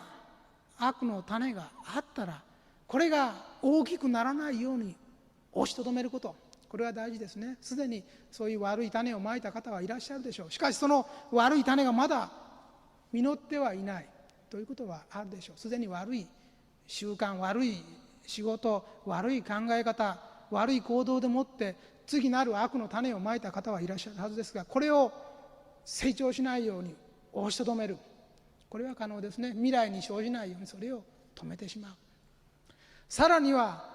悪の種があったら、これが大きくならないように押しとどめること、これは大事ですね。すでにそういう悪い種をまいた方はいらっしゃるでしょう。しかしその悪い種がまだ実ってはいないということはあるでしょう。すでに悪い習慣、悪い仕事、悪い考え方、悪い行動でもって次なる悪の種をまいた方はいらっしゃるはずですが、これを成長しないように押しとどめる、これは可能ですね。未来に生じないようにそれを止めてしまう。さらには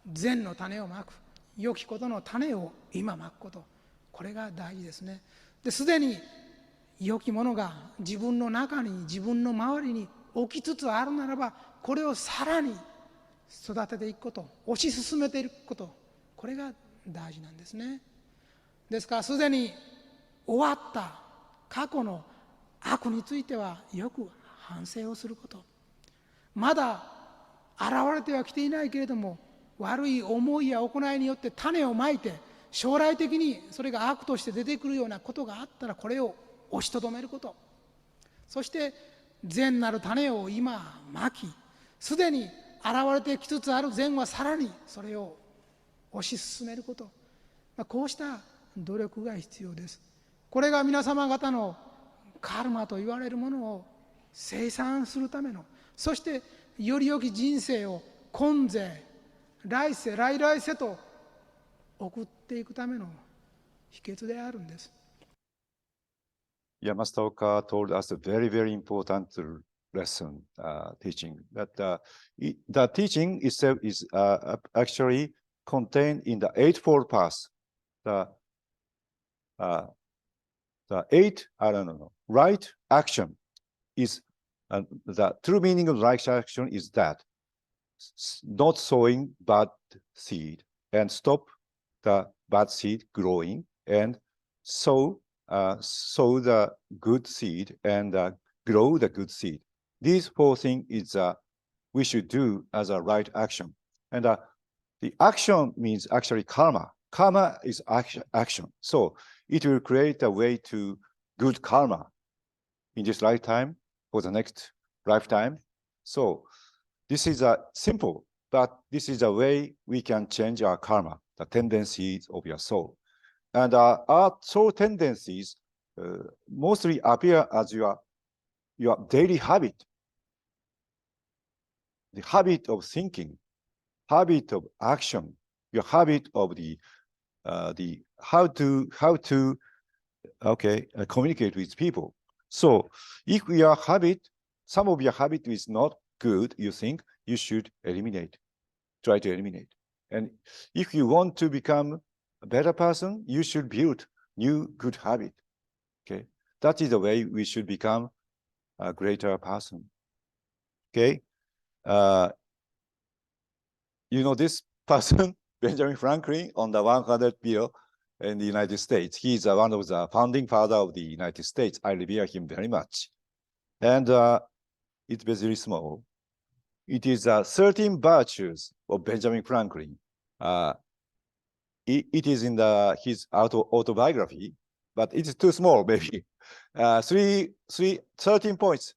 善の種をまく、良きことの種を今まくこと、これが大事ですね。ですでに良きものが自分の中に、自分の周りに起きつつあるならば、これをさらに育てていくこと、推し進めていくこと、これが大事なんですね。ですからすでに終わった過去の悪についてはよく反省をすること、まだ現れてはきていないけれども悪い思いや行いによって種をまいて、将来的にそれが悪として出てくるようなことがあったら、これを押しとどめること、そして善なる種を今まき、すでに現れてきつつある善はさらにそれを推し進めること、こうした努力が必要です。これが皆様方のカルマと言われるものを生産するための、そしてより良き人生を今世来世来々世と送っていくための秘訣であるんです。Yeah, Master Oka told us a very, very important lesson, teaching that the teaching itself is actually contained in the Eightfold Path. The right action is the true meaning of right action is that not sowing bad seed and stop the bad seed growing and sow the good seed and grow the good seed. These four things is we should do as a right action. And the action means actually karma. Karma is action. So it will create a way to good karma in this lifetime for the next lifetime. So this is a simple, but this is a way we can change our karma, the tendencies of your soul. And our soul tendencies mostly appear as your daily habit, the habit of thinking, habit of action, your habit of the how to communicate with people. So if your habit, some of your habit is not good, you think you should try to eliminate. And if you want to become a better person, you should build new good habit. Okay, that is the way we should become a greater person. Okay, you know this person, Benjamin Franklin, on the 100 bill in the United States. He is one of the founding father of the United States. I revere him very much. And it's very small. It is 13 virtues of Benjamin Franklin. It is in his autobiography, but it's too small, maybe. 13 points: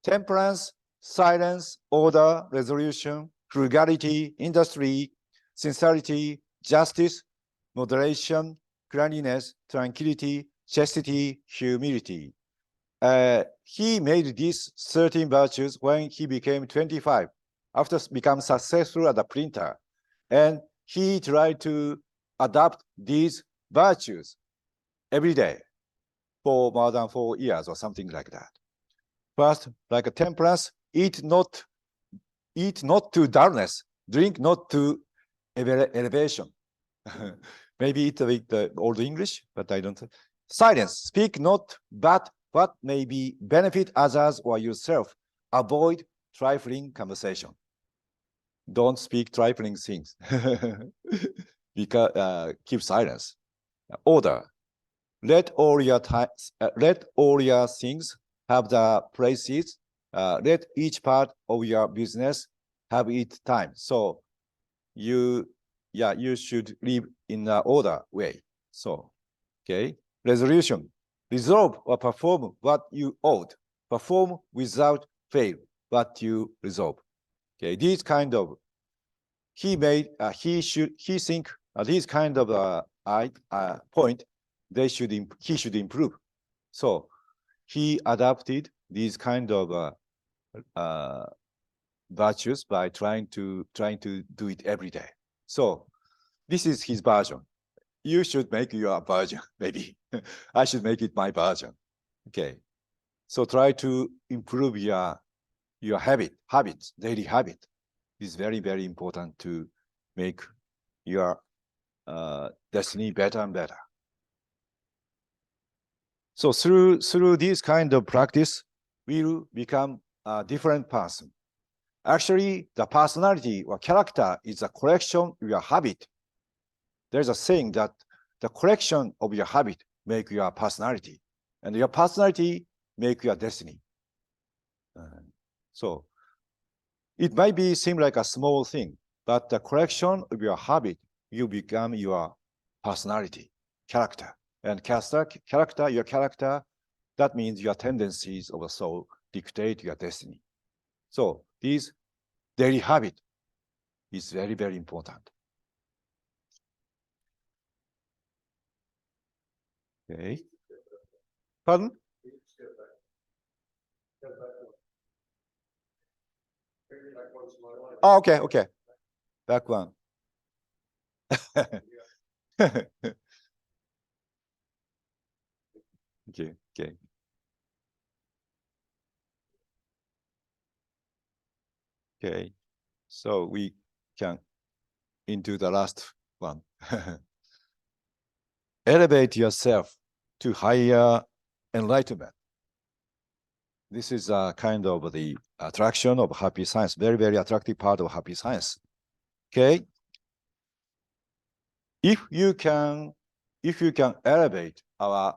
temperance, silence, order, resolution, frugality, industry, sincerity, justice, moderation, cleanliness, tranquility, chastity, humility. He made these 13 virtues when he became 25, after becoming successful as a printer. And he tried to adopt these virtues every day for more than 4 years or something like that. First, like a temperance, eat not to dullness, drink not to elevation. Maybe it's a bit old English, but I don't. Silence, speak not but what may be benefit others or yourself. Avoid trifling conversation. Don't speak trifling things. Because keep silence. Order. Let all your things have the places. Let each part of your business have its time. So you should live in an order way. So, okay. Resolution. Resolve or perform what you ought. Perform without fail what you resolve. Okay. These kind of he think these kind of point, he should improve. So he adapted these kind of virtues by trying to do it every day. So this is his version. You should make your version, maybe. I should make it my version. Okay. So try to improve your habits, daily habit. Is very, very important to make your destiny better and better. So through this kind of practice, we will become a different person. Actually, the personality or character is a collection of your habit. There's a saying that the collection of your habit make your personality, and your personality make your destiny. So it might seem like a small thing, but the collection of your habit, you become your personality, character. And your character, that means your tendencies of the soul dictate your destiny. So this daily habit is very, very important. Okay. Pardon? Oh, okay. Back one. Okay. Okay. So we can into the last one. Elevate yourself to higher enlightenment. This is a kind of the attraction of happy science, very, very attractive part of happy science. Okay. If you can elevate our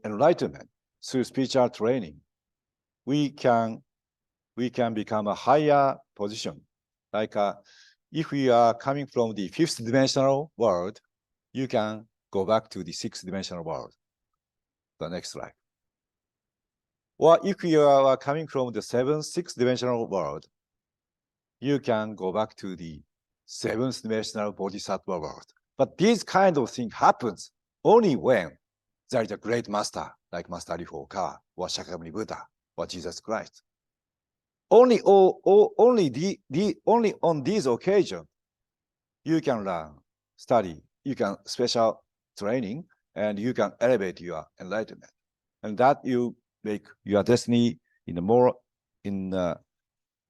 enlightenment through spiritual training, we can become a higher position. Like if we are coming from the fifth dimensional world, you can go back to the sixth dimensional world, the next life. Or if you are coming from the sixth dimensional world, you can go back to the seventh dimensional bodhisattva world. But this kind of thing happens only when there is a great master like Master Rifo Okawa or Shakyamuni Buddha or Jesus Christ. Only on these occasions you can learn, study, you can special training, and you can elevate your enlightenment, and that you make your destiny in a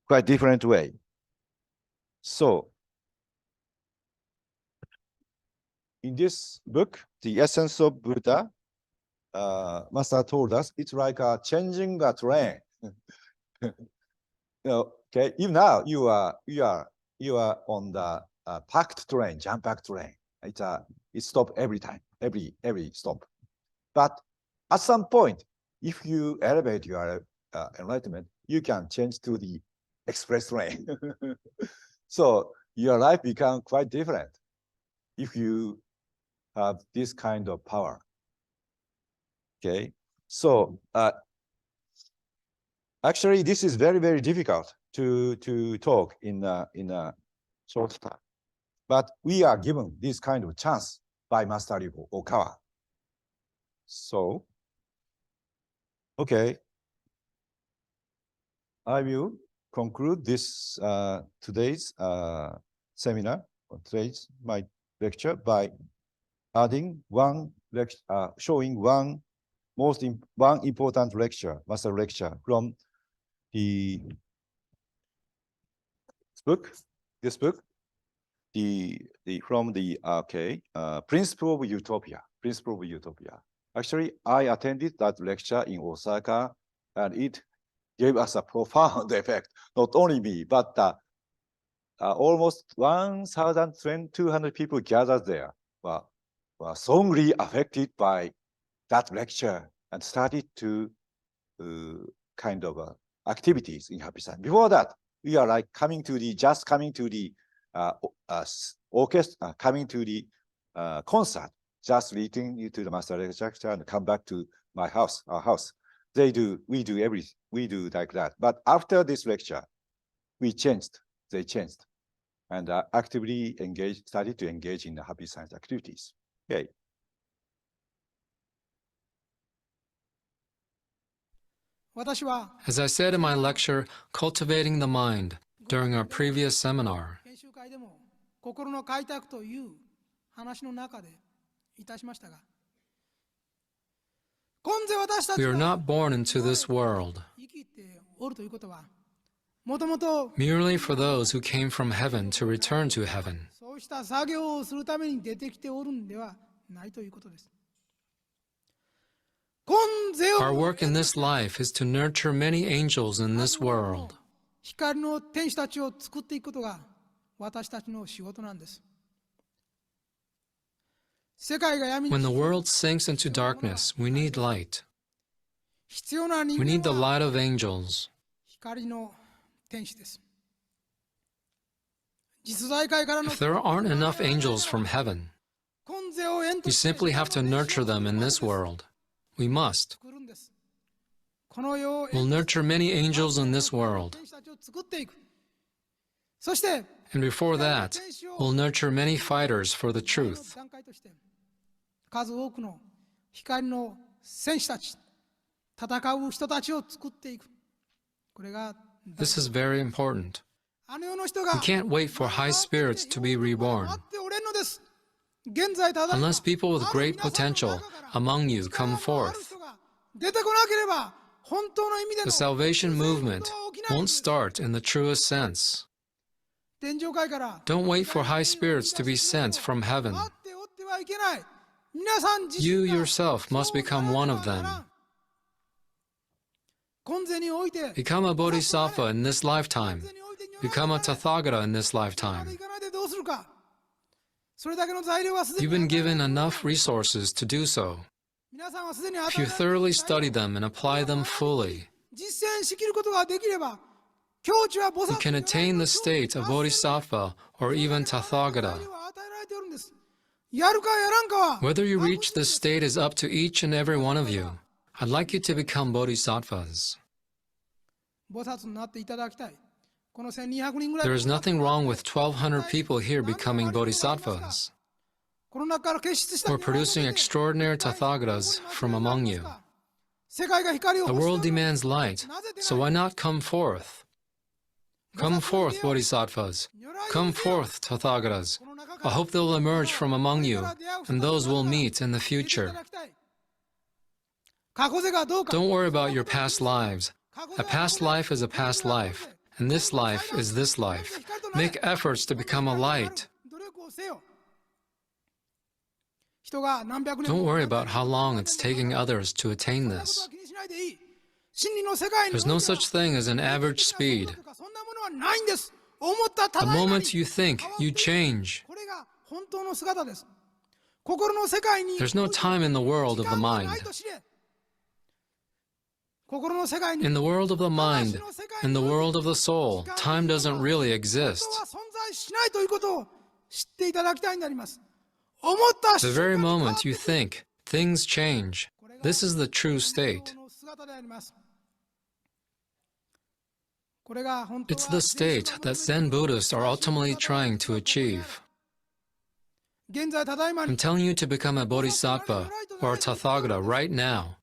quite different way. So in this book, The Essence of Buddha, Master told us it's like changing a train. Okay, even now you are on the packed train, jam-packed train. It stops every time, every stop. But at some point, if you elevate your enlightenment, you can change to the express train. So your life becomes quite different if you have this kind of power. Okay, so actually, this is very, very difficult to talk in a short time. But we are given this kind of chance by Master Rifo Okawa. So, okay, I will conclude this today's seminar, or today's my lecture by adding showing one important master lecture from this book, from the Principle of Utopia. Actually, I attended that lecture in Osaka, and it gave us a profound effect. Not only me, but almost 1,200 people gathered there were strongly affected by that lecture and started to kind of activities in happy science. Before that, we are like coming to the orchestra, coming to the concert, just listening to the master lecture and come back to our house. We do like that. But after this lecture, they changed. and actively started to engage in the happy science activities. Okay. 私は As I said in my lecture, Cultivating the Mind, during our previous seminar, 研修会でも心の開拓という話の中でいたしましたが、今世私たち we are が not born into this world 生きておるということは、もともと merely for those who came from heaven to return to heaven. そうした作業をするために出てきておるんではないということです。今世を Our work in this life is to nurture many angels in this world. 光の天使たちを作っていくことが私たちの仕事なんです。世界が闇に When the world sinks into darkness, we need light. 必要な人 We need the 間は light of angels. 光の天使です。実在界からの If there aren't enough angels from heaven, 今世を縁と we して simply have to nurture them in this world. We must. 作るんです。この世を We'll nurture many angels in this world. 天使たちを作っていく。そして And before that, we'll nurture many fighters for the truth. 段階として数多くの光の戦士たち、戦う人たちを作っていく。これが This is very important. あの世の人が We can't wait for high spirits to be reborn. 待っておれんのです。現在ただいま Unless people with great potential among you come forth, 出てこなければ本当の意味で the の salvation movement won't start in the truest sense. 天上界から Don't wait for high spirits to be sent from heaven. 待っておってはいけない。皆さん自 You 身が yourself must become one of them. 今世において Become a bodhisattva in this lifetime. Become a tathagata in this まで lifetime. いかないでどうするか。それだけの材料はすで You've に been given enough resources to do so. 皆さんはすでに If you thoroughly study them and apply them fully, 実践しきることができれば、境地は菩 you 薩 can attain the state of bodhisattva or even tathagata. やるかやらんかは Whether you reach this state is up to each and every one of you. I'd like you to become bodhisattvas. 菩薩になっていただきたい。この1200人ぐらい There is nothing wrong with 1,200 people here becoming bodhisattvas. この中から結出した We're producing extraordinary tathagatas from among you. 世界が光を The 欲してお world る demands light, so why not come forth? Come forth, bodhisattvas. Come forth, tathagatas. I hope they'll emerge from among you, and those we'll meet in the future. 過去世がどうか Don't worry about your past lives. A past life is a past life, and this life is this life. Make efforts to become a light. 努力をせよ。人が何百年 Don't worry about how long it's taking others to attain そんなこと this. は気にしないでいい。真理の世界に There's no such thing as an average speed. そんなものはないんです。思ったた The だいまに moment you think, you change. これが本当の姿です。心の世界に There's no time in the world of the 時間は mind. ないと知れ。心の世界に In the world of the mind, in the world of the soul, time doesn't really 本 exist. 当は存在しないということを知っていただきたいんであります。思った The 瞬 very 間に moment you think, things change. This is the true state. の姿であります。これが本当 It's は the state that Zen Buddhists are ultimately trying to achieve. 現在ただいま I'm に telling you to become a bodhisattva or a tathagata right now.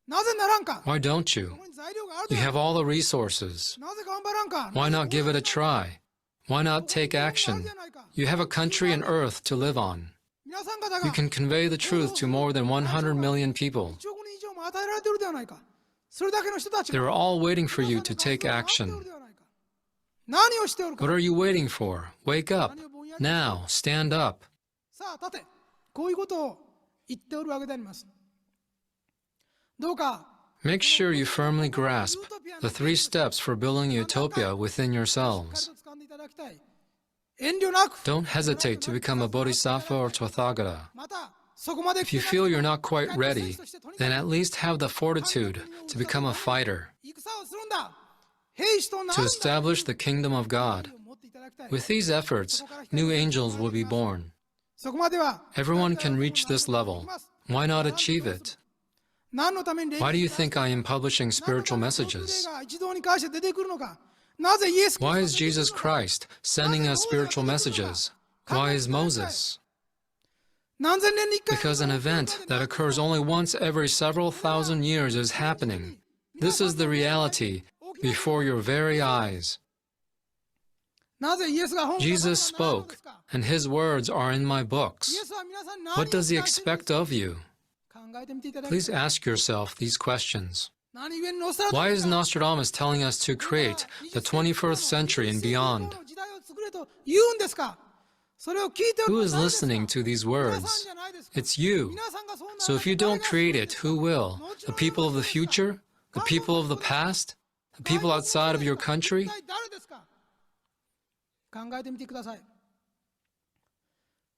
なぜならんか。 Why don't you? ここに材料があると You have all the resources. なぜ頑張らんか。 Why not give it a try? Why not take ある action? じゃないか。 You have a country and earth to live on. 皆さん方が You can convey the truth to more than 100 million people. 1億人以上も与えられているではないか。それだけの人たち They が are all waiting for you to take 待ってお action. るではないか。何をしておるか。 What are you waiting for? Wake up. Now, stand up. さあ立て。こういうことを言っておるわけであります。どうか Make sure you firmly grasp the 3 steps for building utopia within しっか yourselves. りと掴んでいただきたい。遠慮なく。 Don't hesitate to become a bodhisattva or tathagata. またそこまで If you feel you're not quite ready, then at least have the fortitude to become a fighter, 戦をするんだ。兵士となるん to だ。 establish the kingdom of God. 持っていただきたい。 With these efforts, new angels will be born. そこまでは Everyone can reach this level. Why not achieve it? 何のために Why do you think I am publishing spiritual 何のために messages? が一堂に会して出てくるのか。なぜイエス・キリスト Why が is Jesus Christ sending us spiritual messages? Why is Moses? 何千年に一回 Because an event that occurs only once every several thousand years is happening. This is the reality before your very eyes. なぜイエスが本を書かれ Jesus たのは何なので spoke, すか and his words are in my イエ books. スは皆さんに何を What does he 伝えているんです expect か of you? 考えてみていただき Please たい ask yourself these questions. 何故にノストラダ Why ム is スが Nostradamus telling us to create the 21st century and beyond? 時代を作れと言うんですかそれを聞いておる Who のは is 誰ですか listening to these 皆さん words? じゃないですか It's you. 皆さんがそうなら So if you 誰 don't が create そう it, ですか who will? 後の The people of the 誰ですか future? The people of the past? The people outside of your country? 一体誰ですか考えてみてください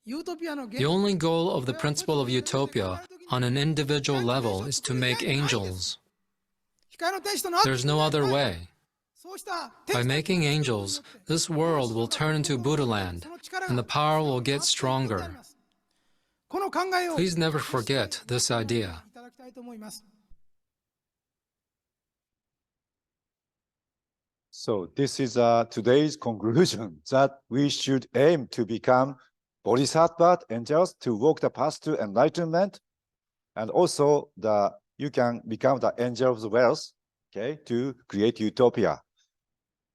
ユートピアの原 The only goal of the principle of utopia on an individual level is to make angels. 光の天使となって There's no other way. そうした By 天使 making angels, this world will turn into Buddha land, and the power will get stronger. この考えを Please never forget this idea. いただきたいと思います So this is today's conclusion that we should aim to become bodhisattva angels to walk the path to enlightenment, and also you can become the angel of the wealth, okay, to create utopia.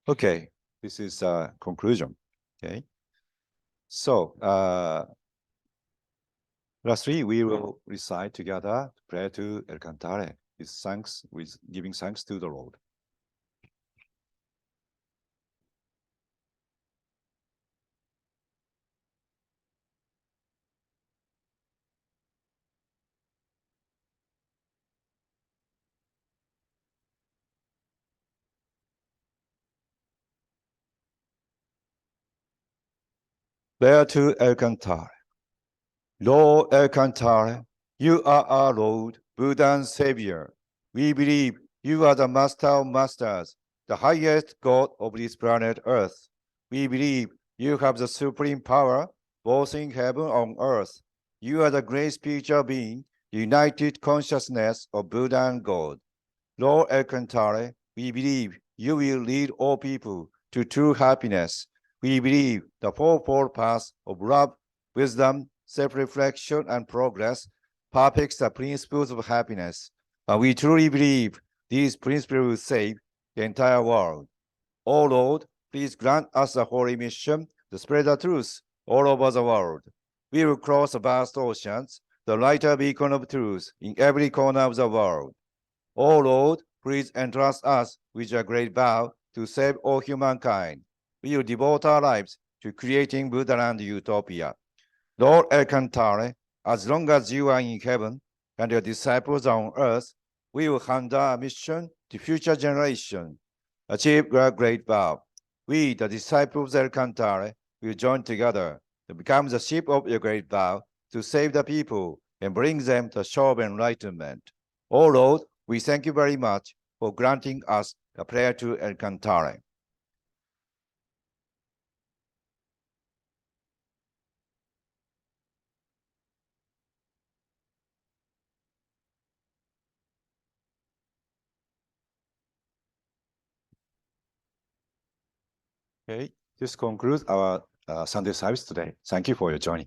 Okay, this is conclusion. Okay, so lastly, we will recite together prayer to El Cantare with giving thanks to the Lord. Prayer to El Cantare. Lord El Cantare, you are our Lord, Buddha and Savior. We believe you are the Master of Masters, the highest God of this planet Earth. We believe you have the supreme power, both in heaven and on earth. You are the great spiritual being, the united consciousness of Buddha and God. Lord El Cantare, we believe you will lead all people to true happiness. We believe the fourfold path of love, wisdom, self-reflection, and progress perfects the principles of happiness. And we truly believe these principles will save the entire world. O Lord, please grant us the holy mission to spread the truth all over the world. We will cross the vast oceans, the lighter beacon of truth in every corner of the world. O Lord, please entrust us with a great vow to save all humankind. We will devote our lives to creating Buddha and utopia. Lord El Cantare, as long as you are in heaven and your disciples are on earth, we will hand our mission to future generations. Achieve your great vow. We, the disciples of El Cantare, will join together to become the ship of your great vow to save the people and bring them the shore of enlightenment. O Lord, we thank you very much for granting us the prayer to El Cantare. Okay, this concludes our Sunday service today. Thank you for your joining.